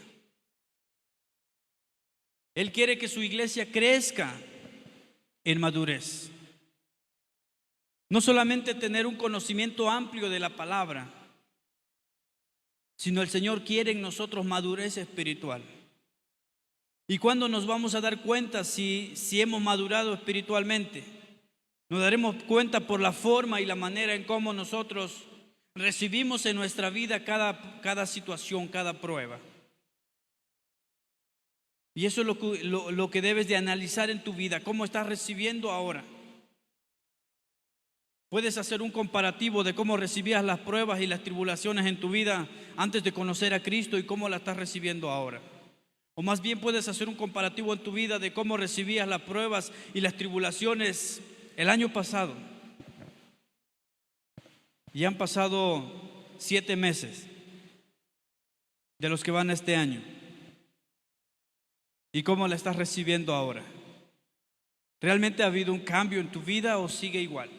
Él quiere que su iglesia crezca en madurez. No solamente tener un conocimiento amplio de la palabra, sino el Señor quiere en nosotros madurez espiritual. ¿Y cuándo nos vamos a dar cuenta si hemos madurado espiritualmente? Nos daremos cuenta por la forma y la manera en cómo nosotros recibimos en nuestra vida cada situación, cada prueba. Y eso es lo que debes de analizar en tu vida. ¿Cómo estás recibiendo ahora? Puedes hacer un comparativo de cómo recibías las pruebas y las tribulaciones en tu vida antes de conocer a Cristo y cómo la estás recibiendo ahora. O más bien puedes hacer un comparativo en tu vida de cómo recibías las pruebas y las tribulaciones el año pasado. Y han pasado 7 meses de los que van este año. ¿Y cómo la estás recibiendo ahora? ¿Realmente ha habido un cambio en tu vida o sigue igual?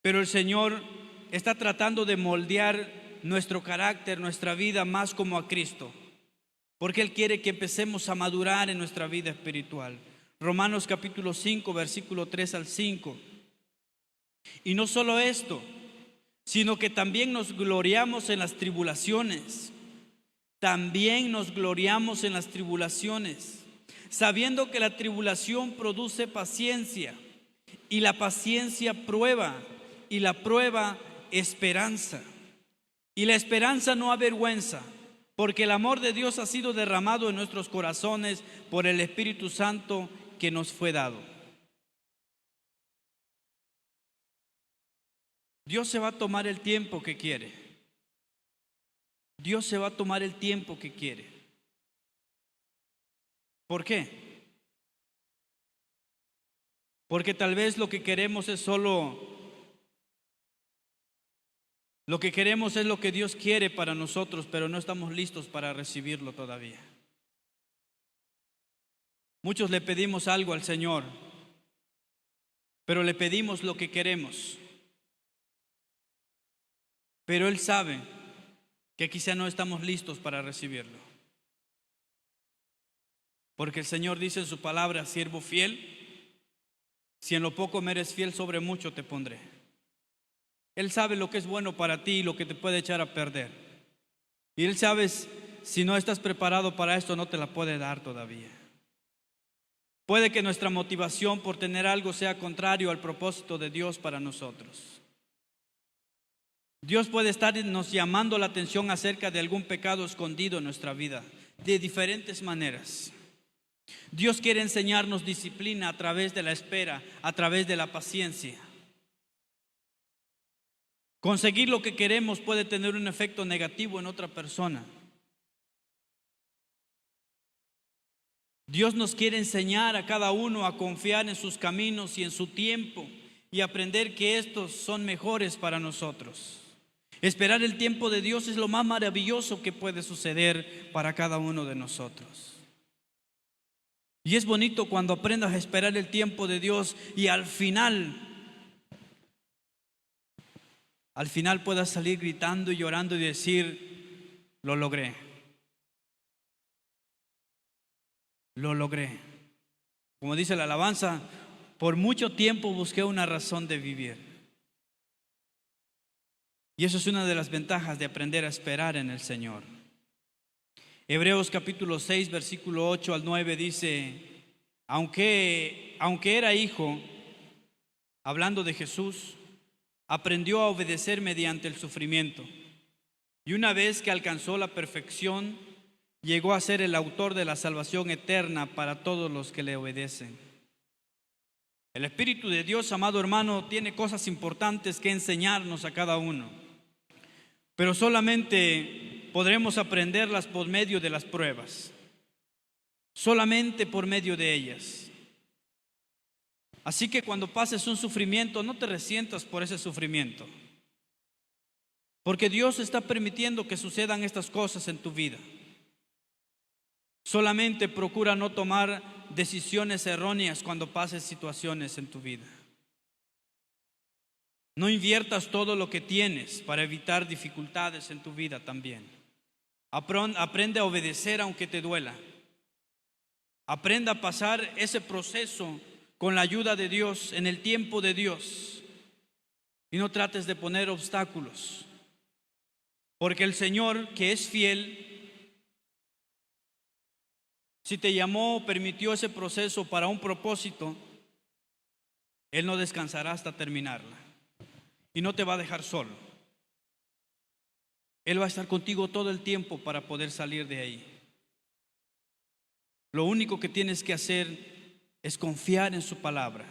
Pero el Señor está tratando de moldear nuestro carácter, nuestra vida más como a Cristo, porque Él quiere que empecemos a madurar en nuestra vida espiritual. Romanos capítulo 5, versículo 3 al 5. Y no solo esto, sino que también nos gloriamos en las tribulaciones. También nos gloriamos en las tribulaciones, sabiendo que la tribulación produce paciencia, y la paciencia prueba, y la prueba esperanza. Y la esperanza no avergüenza, porque el amor de Dios ha sido derramado en nuestros corazones por el Espíritu Santo que nos fue dado. Dios se va a tomar el tiempo que quiere. Dios se va a tomar el tiempo que quiere. ¿Por qué? Porque tal vez lo que queremos es lo que Dios quiere para nosotros, pero no estamos listos para recibirlo todavía. Muchos le pedimos algo al Señor, pero le pedimos lo que queremos. Pero Él sabe que quizá no estamos listos para recibirlo. Porque el Señor dice en su palabra: siervo fiel, si en lo poco me eres fiel, sobre mucho te pondré. Él sabe lo que es bueno para ti y lo que te puede echar a perder. Y Él sabe, si no estás preparado para esto, no te la puede dar todavía. Puede que nuestra motivación por tener algo sea contrario al propósito de Dios para nosotros. Dios puede estarnos llamando la atención acerca de algún pecado escondido en nuestra vida, de diferentes maneras. Dios quiere enseñarnos disciplina a través de la espera, a través de la paciencia. Conseguir lo que queremos puede tener un efecto negativo en otra persona. Dios nos quiere enseñar a cada uno a confiar en sus caminos y en su tiempo y aprender que estos son mejores para nosotros. Esperar el tiempo de Dios es lo más maravilloso que puede suceder para cada uno de nosotros. Y es bonito cuando aprendas a esperar el tiempo de Dios y al final puedas salir gritando y llorando y decir: lo logré. Lo logré. Como dice la alabanza, por mucho tiempo busqué una razón de vivir. Y eso es una de las ventajas de aprender a esperar en el Señor. Hebreos capítulo 6, versículo 8 al 9 dice: aunque era hijo, hablando de Jesús, aprendió a obedecer mediante el sufrimiento. Y una vez que alcanzó la perfección, llegó a ser el autor de la salvación eterna para todos los que le obedecen. El Espíritu de Dios, amado hermano, tiene cosas importantes que enseñarnos a cada uno. Pero solamente podremos aprenderlas por medio de las pruebas. Solamente por medio de ellas. Así que cuando pases un sufrimiento, no te resientas por ese sufrimiento. Porque Dios está permitiendo que sucedan estas cosas en tu vida. Solamente procura no tomar decisiones erróneas cuando pases situaciones en tu vida. No inviertas todo lo que tienes para evitar dificultades en tu vida también. Aprende a obedecer aunque te duela. Aprenda a pasar ese proceso con la ayuda de Dios, en el tiempo de Dios. Y no trates de poner obstáculos. Porque el Señor, que es fiel, si te llamó o permitió ese proceso para un propósito, Él no descansará hasta terminarla. Y no te va a dejar solo. Él va a estar contigo todo el tiempo para poder salir de ahí. Lo único que tienes que hacer es confiar en su palabra.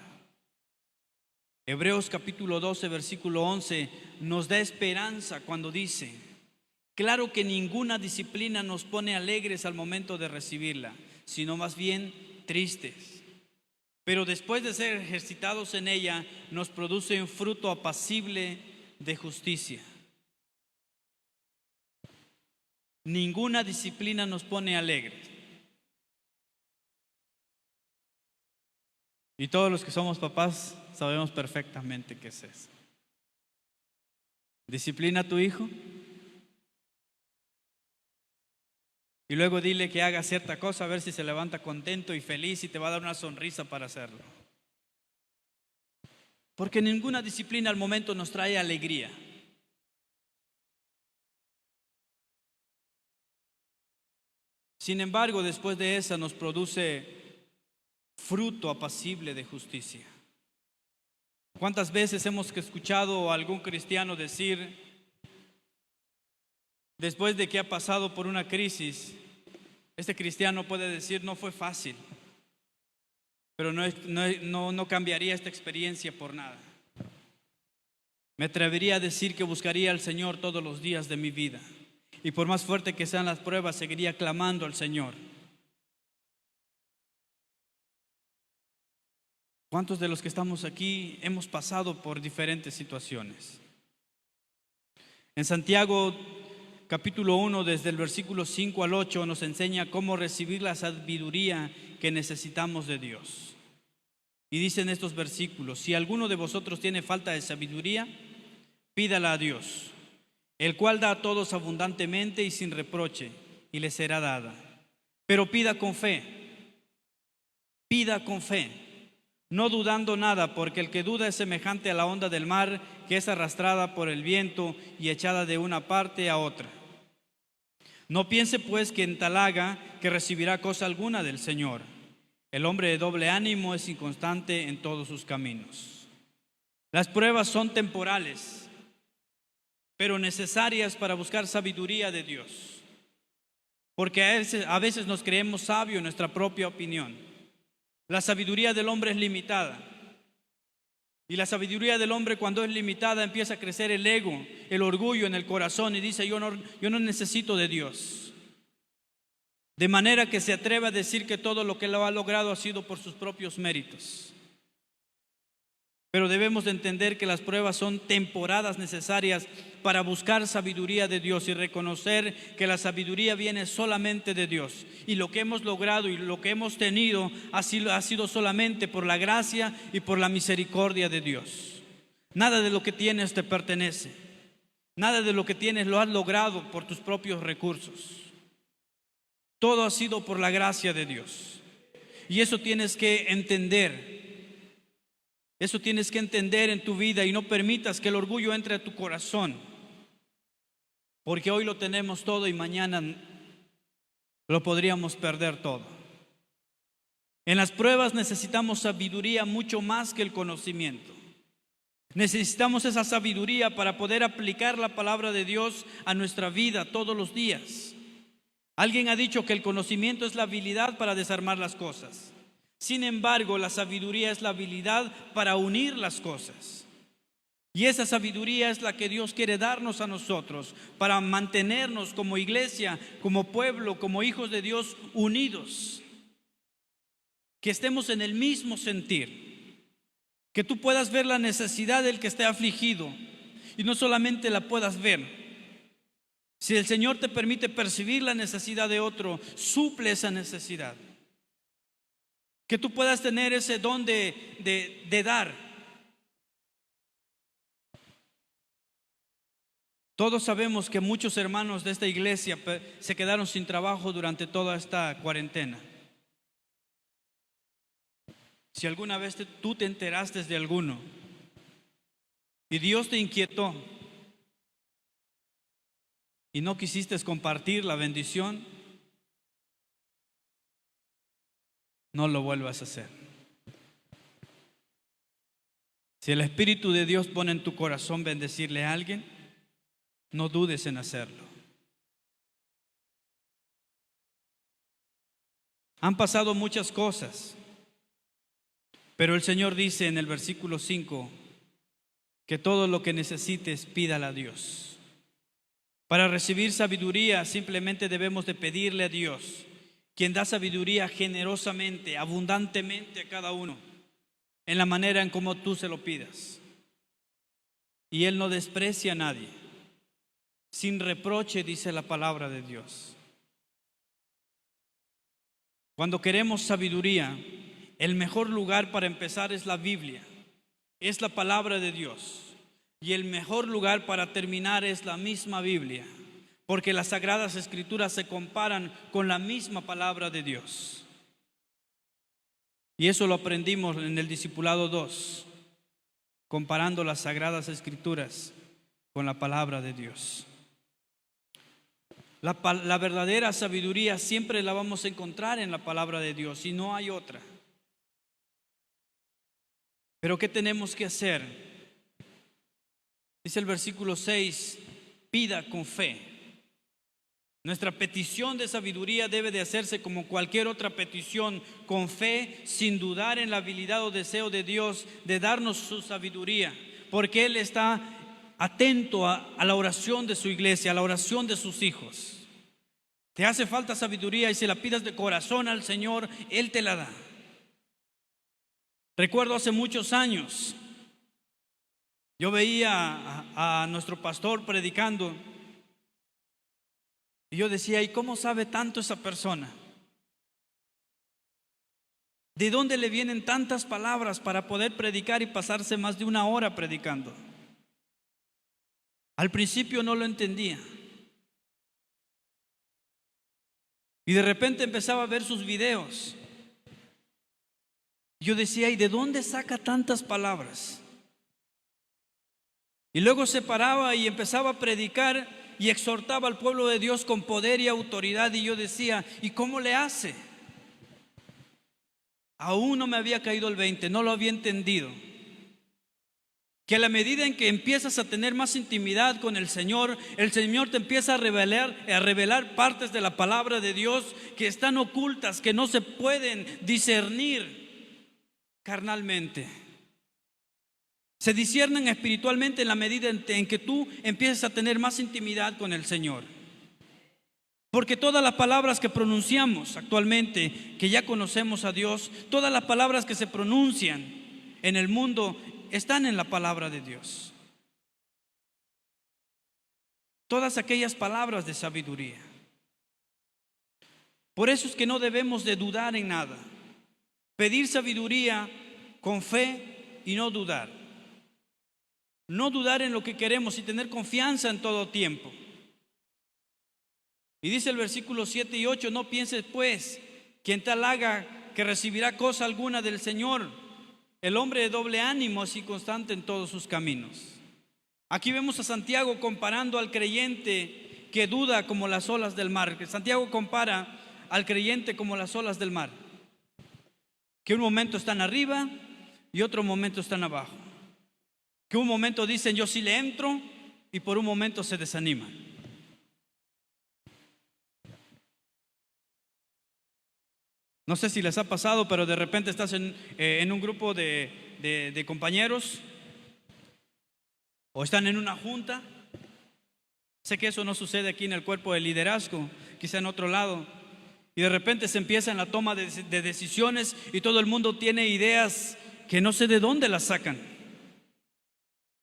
Hebreos capítulo 12, versículo 11 nos da esperanza cuando dice: claro que ninguna disciplina nos pone alegres al momento de recibirla, sino más bien tristes. Pero después de ser ejercitados en ella, nos produce un fruto apacible de justicia. Ninguna disciplina nos pone alegres. Y todos los que somos papás sabemos perfectamente qué es eso. Disciplina a tu hijo y luego dile que haga cierta cosa, a ver si se levanta contento y feliz y te va a dar una sonrisa para hacerlo. Porque ninguna disciplina al momento nos trae alegría. Sin embargo, después de esa nos produce fruto apacible de justicia. ¿Cuántas veces hemos escuchado a algún cristiano decir: después de que ha pasado por una crisis, este cristiano puede decir: no fue fácil, pero no cambiaría esta experiencia por nada. Me atrevería a decir que buscaría al Señor todos los días de mi vida, y por más fuerte que sean las pruebas, seguiría clamando al Señor. ¿Cuántos de los que estamos aquí hemos pasado por diferentes situaciones? En Santiago capítulo 1, desde el versículo 5 al 8, nos enseña cómo recibir la sabiduría que necesitamos de Dios. Y dicen estos versículos: si alguno de vosotros tiene falta de sabiduría, pídala a Dios, el cual da a todos abundantemente y sin reproche, y le será dada. Pero pida con fe, no dudando nada, porque el que duda es semejante a la onda del mar, que es arrastrada por el viento y echada de una parte a otra. No piense pues que en tal haga que recibirá cosa alguna del Señor. El hombre de doble ánimo es inconstante en todos sus caminos. Las pruebas son temporales, pero necesarias para buscar sabiduría de Dios, porque a veces nos creemos sabios en nuestra propia opinión. La sabiduría del hombre es limitada, y la sabiduría del hombre, cuando es limitada, empieza a crecer el ego, el orgullo en el corazón, y dice: yo no necesito de Dios. De manera que se atreve a decir que todo lo que lo ha logrado ha sido por sus propios méritos. Pero debemos de entender que las pruebas son temporadas necesarias para buscar sabiduría de Dios y reconocer que la sabiduría viene solamente de Dios. Y lo que hemos logrado y lo que hemos tenido ha sido solamente por la gracia y por la misericordia de Dios. Nada de lo que tienes te pertenece. Nada de lo que tienes lo has logrado por tus propios recursos. Todo ha sido por la gracia de Dios. Y eso tienes que entender. Eso tienes que entender en tu vida, y no permitas que el orgullo entre a tu corazón, porque hoy lo tenemos todo y mañana lo podríamos perder todo. En las pruebas necesitamos sabiduría mucho más que el conocimiento. Necesitamos esa sabiduría para poder aplicar la palabra de Dios a nuestra vida todos los días. Alguien ha dicho que el conocimiento es la habilidad para desarmar las cosas. Sin embargo, la sabiduría es la habilidad para unir las cosas. Y esa sabiduría es la que Dios quiere darnos a nosotros para mantenernos como iglesia, como pueblo, como hijos de Dios unidos. Que estemos en el mismo sentir. Que tú puedas ver la necesidad del que esté afligido y no solamente la puedas ver. Si el Señor te permite percibir la necesidad de otro, suple esa necesidad. Que tú puedas tener ese don de dar. Todos sabemos que muchos hermanos de esta iglesia se quedaron sin trabajo durante toda esta cuarentena. Si alguna vez tú te enteraste de alguno y Dios te inquietó y no quisiste compartir la bendición, no lo vuelvas a hacer. Si el Espíritu de Dios pone en tu corazón bendecirle a alguien, no dudes en hacerlo. Han pasado muchas cosas, pero el Señor dice en el versículo 5 que todo lo que necesites, pídale a Dios. Para recibir sabiduría simplemente debemos de pedirle a Dios, quien da sabiduría generosamente, abundantemente a cada uno, en la manera en como tú se lo pidas. Y Él no desprecia a nadie. Sin reproche, dice la palabra de Dios. Cuando queremos sabiduría, el mejor lugar para empezar es la Biblia, es la palabra de Dios. Y el mejor lugar para terminar es la misma Biblia, porque las Sagradas Escrituras se comparan con la misma palabra de Dios. Y eso lo aprendimos en el Discipulado 2, comparando las Sagradas Escrituras con la palabra de Dios. La verdadera sabiduría siempre la vamos a encontrar en la palabra de Dios y no hay otra. Pero ¿qué tenemos que hacer? Dice el versículo 6, pida con fe. Nuestra petición de sabiduría debe de hacerse como cualquier otra petición, con fe, sin dudar en la habilidad o deseo de Dios de darnos su sabiduría, porque Él está atento a la oración de su iglesia, a la oración de sus hijos. Te hace falta sabiduría y si la pidas de corazón al Señor, Él te la da. Recuerdo hace muchos años, yo veía a nuestro pastor predicando y yo decía, ¿y cómo sabe tanto esa persona? ¿De dónde le vienen tantas palabras para poder predicar y pasarse más de una hora predicando? Al principio no lo entendía. Y de repente empezaba a ver sus videos. Yo decía, ¿y de dónde saca tantas palabras? Y luego se paraba y empezaba a predicar y exhortaba al pueblo de Dios con poder y autoridad. Y yo decía, ¿y cómo le hace? Aún no me había caído el 20, no lo había entendido. Que a la medida en que empiezas a tener más intimidad con el Señor te empieza a revelar partes de la palabra de Dios que están ocultas, que no se pueden discernir carnalmente. Se disciernen espiritualmente en la medida en que tú empiezas a tener más intimidad con el Señor. Porque todas las palabras que pronunciamos actualmente, que ya conocemos a Dios, todas las palabras que se pronuncian en el mundo están en la palabra de Dios. Todas aquellas palabras de sabiduría. Por eso es que no debemos de dudar en nada. Pedir sabiduría con fe y no dudar. No dudar en lo que queremos y tener confianza en todo tiempo. Y dice el versículo 7 y 8, no pienses pues, quien tal haga que recibirá cosa alguna del Señor. El hombre de doble ánimo es inconstante en todos sus caminos. Aquí vemos a Santiago comparando al creyente que duda como las olas del mar. Santiago compara al creyente como las olas del mar, que un momento están arriba y otro momento están abajo. Que un momento dicen yo sí le entro y por un momento se desaniman. No sé si les ha pasado, pero de repente estás en un grupo de compañeros o están en una junta. Sé que eso no sucede aquí en el cuerpo de liderazgo, quizá en otro lado. Y de repente se empieza en la toma de decisiones y todo el mundo tiene ideas que no sé de dónde las sacan.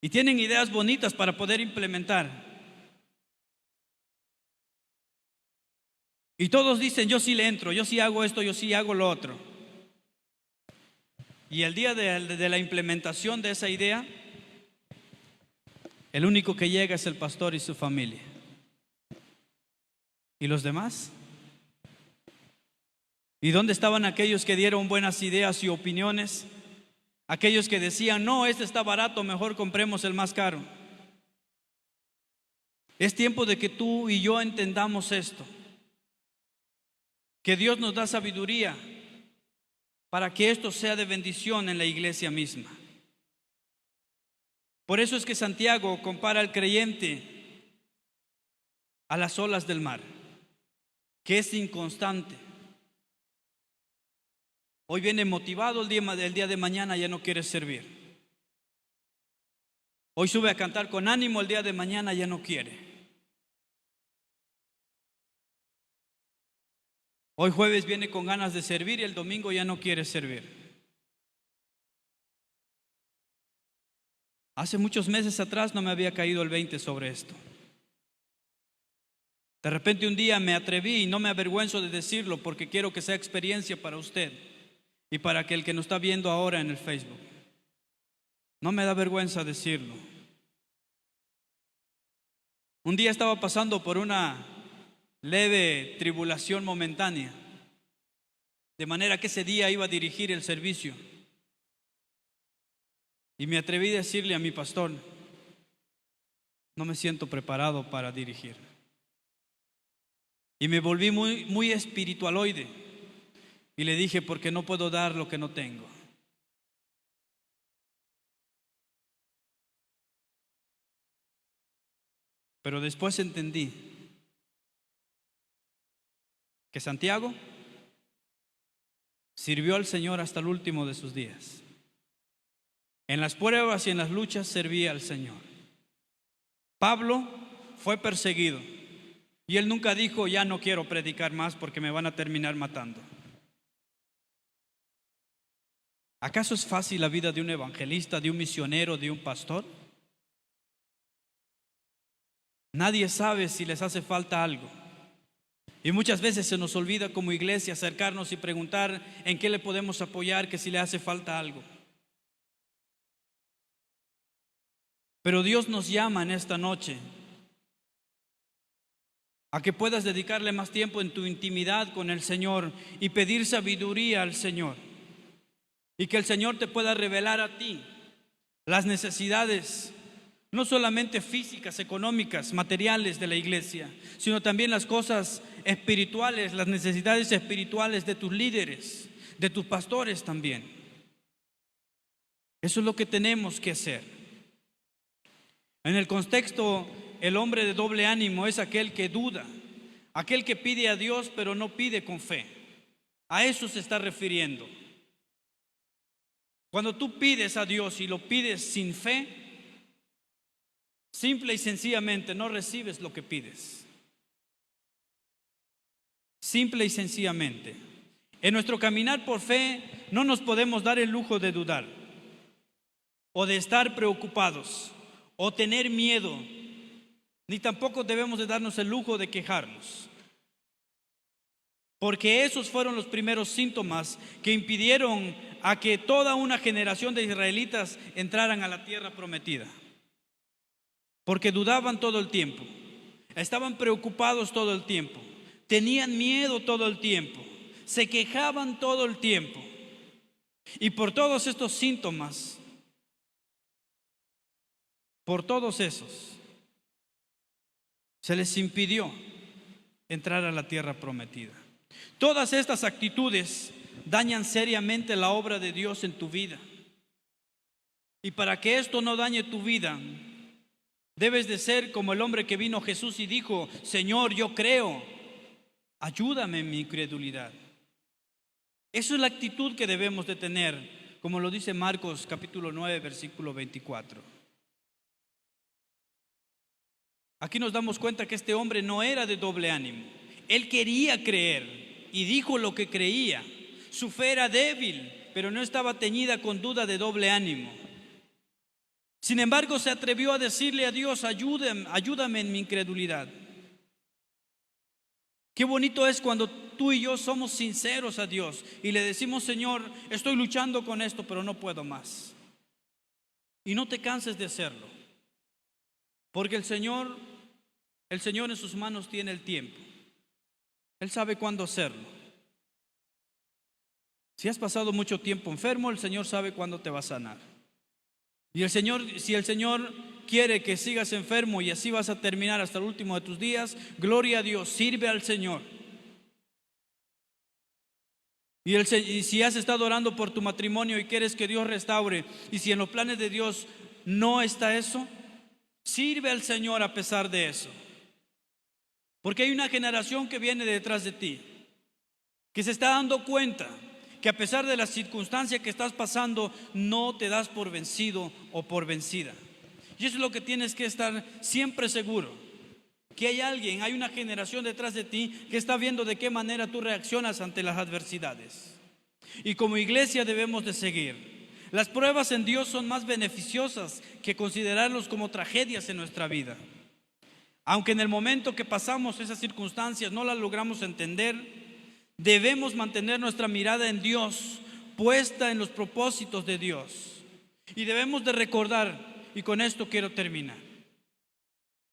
Y tienen ideas bonitas para poder implementar. Y todos dicen, yo sí le entro, yo sí hago esto, yo sí hago lo otro. Y el día de la implementación de esa idea, el único que llega es el pastor y su familia. ¿Y los demás? ¿Y dónde estaban aquellos que dieron buenas ideas y opiniones? Aquellos que decían, no, este está barato, mejor compremos el más caro. Es tiempo de que tú y yo entendamos esto. Que Dios nos da sabiduría para que esto sea de bendición en la iglesia misma. Por eso es que Santiago compara al creyente a las olas del mar, que es inconstante. Hoy viene motivado, el día de mañana ya no quiere servir. Hoy sube a cantar con ánimo, el día de mañana ya no quiere. Hoy jueves viene con ganas de servir y el domingo ya no quiere servir. Hace muchos meses atrás no me había caído el 20 sobre esto. De repente un día me atreví y no me avergüenzo de decirlo porque quiero que sea experiencia para usted y para el que nos está viendo ahora en el Facebook. No me da vergüenza decirlo. Un día estaba pasando por una leve tribulación momentánea, de manera que ese día iba a dirigir el servicio. Y me atreví a decirle a mi pastor, no me siento preparado para dirigir. Y me volví muy espiritualoide. Y le dije, porque no puedo dar lo que no tengo. Pero después entendí que Santiago sirvió al Señor hasta el último de sus días. En las pruebas y en las luchas servía al Señor. Pablo fue perseguido y él nunca dijo: ya no quiero predicar más porque me van a terminar matando. ¿Acaso es fácil la vida de un evangelista, de un misionero, de un pastor? Nadie sabe si les hace falta algo. Y muchas veces se nos olvida como iglesia acercarnos y preguntar en qué le podemos apoyar, que si le hace falta algo. Pero Dios nos llama en esta noche a que puedas dedicarle más tiempo en tu intimidad con el Señor y pedir sabiduría al Señor. Y que el Señor te pueda revelar a ti las necesidades, no solamente físicas, económicas, materiales de la iglesia, sino también las cosas espirituales, las necesidades espirituales de tus líderes, de tus pastores también. Eso es lo que tenemos que hacer. En el contexto, el hombre de doble ánimo es aquel que duda, aquel que pide a Dios pero no pide con fe. A eso se está refiriendo. Cuando tú pides a Dios y lo pides sin fe, simple y sencillamente no recibes lo que pides. Simple y sencillamente. En nuestro caminar por fe no nos podemos dar el lujo de dudar, o de estar preocupados, o tener miedo, ni tampoco debemos de darnos el lujo de quejarnos. Porque esos fueron los primeros síntomas que impidieron a que toda una generación de israelitas entraran a la tierra prometida. Porque dudaban todo el tiempo, estaban preocupados todo el tiempo, tenían miedo todo el tiempo, se quejaban todo el tiempo. Y por todos estos síntomas, por todos esos, se les impidió entrar a la tierra prometida. Todas estas actitudes dañan seriamente la obra de Dios en tu vida. Y para que esto no dañe tu vida, debes de ser como el hombre que vino a Jesús y dijo: Señor, yo creo, ayúdame en mi incredulidad. Esa es la actitud que debemos de tener, como lo dice Marcos capítulo 9, versículo 24. Aquí nos damos cuenta que este hombre no era de doble ánimo. Él quería creer y dijo lo que creía. Su fe era débil, pero no estaba teñida con duda de doble ánimo. Sin embargo, se atrevió a decirle a Dios: ayúdame en mi incredulidad. Qué bonito es cuando tú y yo somos sinceros a Dios y le decimos: Señor, estoy luchando con esto, pero no puedo más. Y no te canses de hacerlo, porque el Señor en sus manos tiene el tiempo. Él sabe cuándo hacerlo. Si has pasado mucho tiempo enfermo, el Señor sabe cuándo te va a sanar. Y si el Señor quiere que sigas enfermo y así vas a terminar hasta el último de tus días, gloria a Dios, sirve al Señor. Y si has estado orando por tu matrimonio y quieres que Dios restaure, y si en los planes de Dios no está eso, sirve al Señor a pesar de eso. Porque hay una generación que viene detrás de ti, que se está dando cuenta que a pesar de las circunstancias que estás pasando, no te das por vencido o por vencida. Y eso es lo que tienes que estar siempre seguro, que hay una generación detrás de ti que está viendo de qué manera tú reaccionas ante las adversidades. Y como iglesia debemos de seguir. Las pruebas en Dios son más beneficiosas que considerarlos como tragedias en nuestra vida. Aunque en el momento que pasamos esas circunstancias no las logramos entender, debemos mantener nuestra mirada en Dios, puesta en los propósitos de Dios. Y debemos de recordar, y con esto quiero terminar,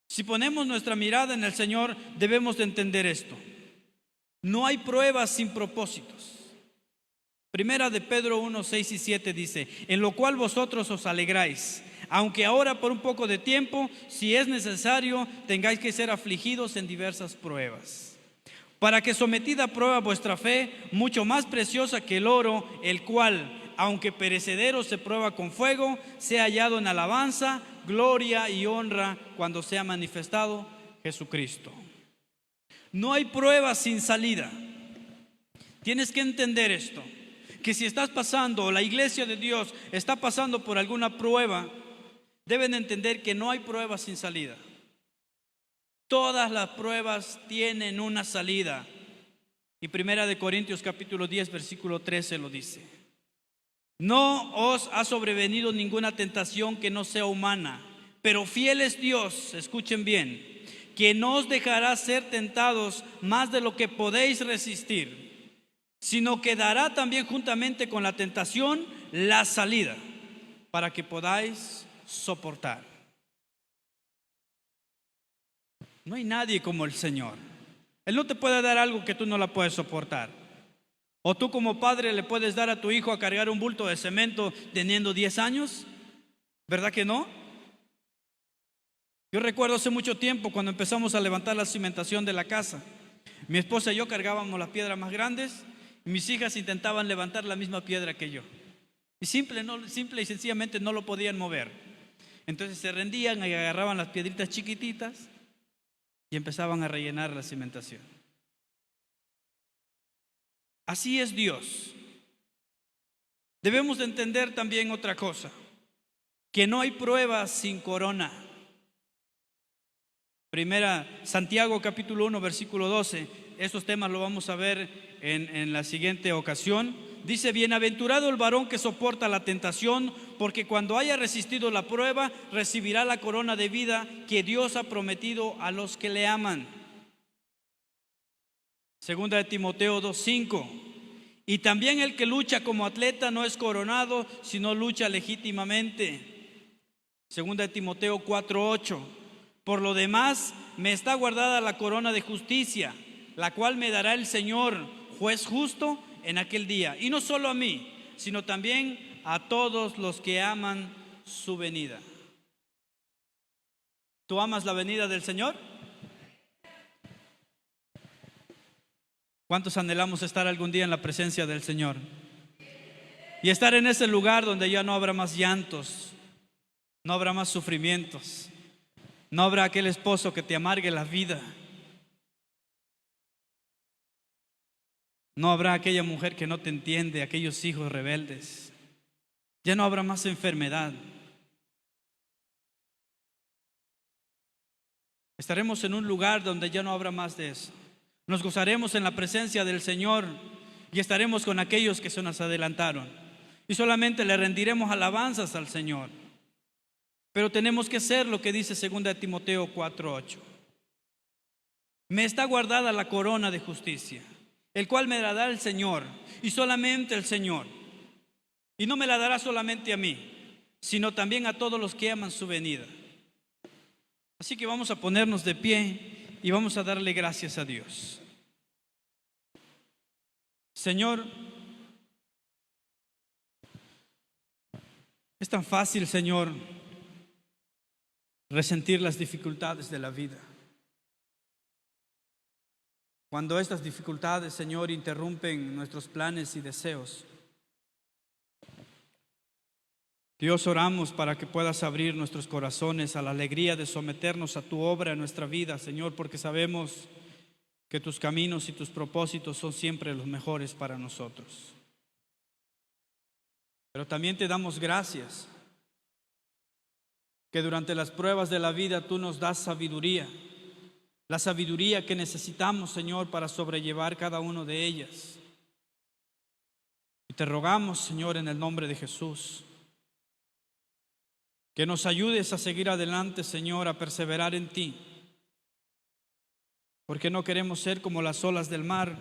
si ponemos nuestra mirada en el Señor, debemos de entender esto: no hay pruebas sin propósitos. Primera de Pedro 1, 6 y 7 dice: en lo cual vosotros os alegráis, aunque ahora por un poco de tiempo, si es necesario, tengáis que ser afligidos en diversas pruebas, para que sometida a prueba vuestra fe, mucho más preciosa que el oro, el cual, aunque perecedero se prueba con fuego, sea hallado en alabanza, gloria y honra cuando sea manifestado Jesucristo. No hay prueba sin salida. Tienes que entender esto, que si estás pasando, o la iglesia de Dios está pasando por alguna prueba, deben entender que no hay prueba sin salida. Todas las pruebas tienen una salida. Y 1 Corintios capítulo 10 versículo 13 lo dice. No os ha sobrevenido ninguna tentación que no sea humana, pero fiel es Dios, escuchen bien, que no os dejará ser tentados más de lo que podéis resistir, sino que dará también juntamente con la tentación la salida, para que podáis soportar. No hay nadie como el Señor. Él no te puede dar algo que tú no la puedes soportar. O tú como padre le puedes dar a tu hijo a cargar un bulto de cemento teniendo 10 años. ¿Verdad que no? Yo recuerdo hace mucho tiempo cuando empezamos a levantar la cimentación de la casa. Mi esposa y yo cargábamos las piedras más grandes y mis hijas intentaban levantar la misma piedra que yo. Y simple y sencillamente no lo podían mover. Entonces se rendían y agarraban las piedritas chiquititas y empezaban a rellenar la cimentación. Así es Dios. Debemos de entender también otra cosa, que no hay pruebas sin corona. Primera Santiago capítulo 1 versículo 12. Estos temas lo vamos a ver en la siguiente ocasión. Dice: bienaventurado el varón que soporta la tentación, porque cuando haya resistido la prueba, recibirá la corona de vida que Dios ha prometido a los que le aman. Segunda de Timoteo 2:5. Y también el que lucha como atleta no es coronado, sino lucha legítimamente. Segunda de Timoteo 4:8. Por lo demás, me está guardada la corona de justicia, la cual me dará el Señor, juez justo, en aquel día. Y no solo a mí, sino también a todos los que aman su venida. ¿Tú amas la venida del Señor? ¿Cuántos anhelamos estar algún día en la presencia del Señor? Y estar en ese lugar donde ya no habrá más llantos, no habrá más sufrimientos, no habrá aquel esposo que te amargue la vida, no habrá aquella mujer que no te entiende, aquellos hijos rebeldes, ya no habrá más enfermedad. Estaremos en un lugar donde ya no habrá más de eso. Nos gozaremos en la presencia del Señor y estaremos con aquellos que se nos adelantaron. Y solamente le rendiremos alabanzas al Señor. Pero tenemos que hacer lo que dice 2 Timoteo 4:8. Me está guardada la corona de justicia, el cual me la da el Señor, y solamente el Señor. Y no me la dará solamente a mí, sino también a todos los que aman su venida. Así que vamos a ponernos de pie y vamos a darle gracias a Dios. Señor, es tan fácil, Señor, resentir las dificultades de la vida. Cuando estas dificultades, Señor, interrumpen nuestros planes y deseos. Dios, oramos para que puedas abrir nuestros corazones a la alegría de someternos a tu obra en nuestra vida, Señor, porque sabemos que tus caminos y tus propósitos son siempre los mejores para nosotros. Pero también te damos gracias que durante las pruebas de la vida tú nos das sabiduría, la sabiduría que necesitamos, Señor, para sobrellevar cada una de ellas. Y te rogamos, Señor, en el nombre de Jesús, que nos ayudes a seguir adelante, Señor, a perseverar en ti, porque no queremos ser como las olas del mar,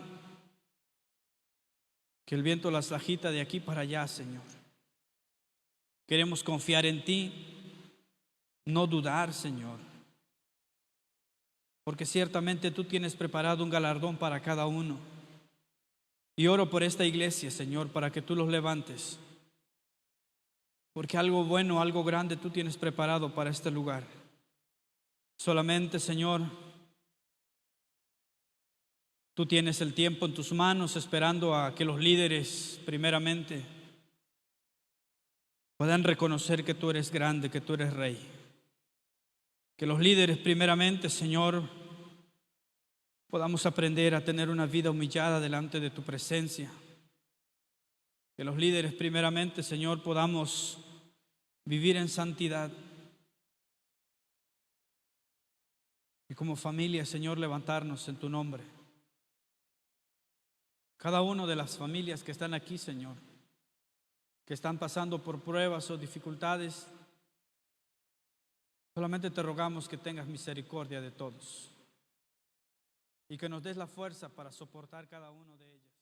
que el viento las agita de aquí para allá, Señor. Queremos confiar en ti, no dudar, Señor, porque ciertamente tú tienes preparado un galardón para cada uno. Y oro por esta iglesia, Señor, para que tú los levantes, porque algo bueno, algo grande tú tienes preparado para este lugar. Solamente, Señor, tú tienes el tiempo en tus manos, esperando a que los líderes primeramente puedan reconocer que tú eres grande, que tú eres rey. Que los líderes primeramente, Señor, podamos aprender a tener una vida humillada delante de tu presencia. Que los líderes primeramente, Señor, podamos vivir en santidad. Y como familia, Señor, levantarnos en tu nombre. Cada una de las familias que están aquí, Señor, que están pasando por pruebas o dificultades, solamente te rogamos que tengas misericordia de todos y que nos des la fuerza para soportar cada uno de ellos.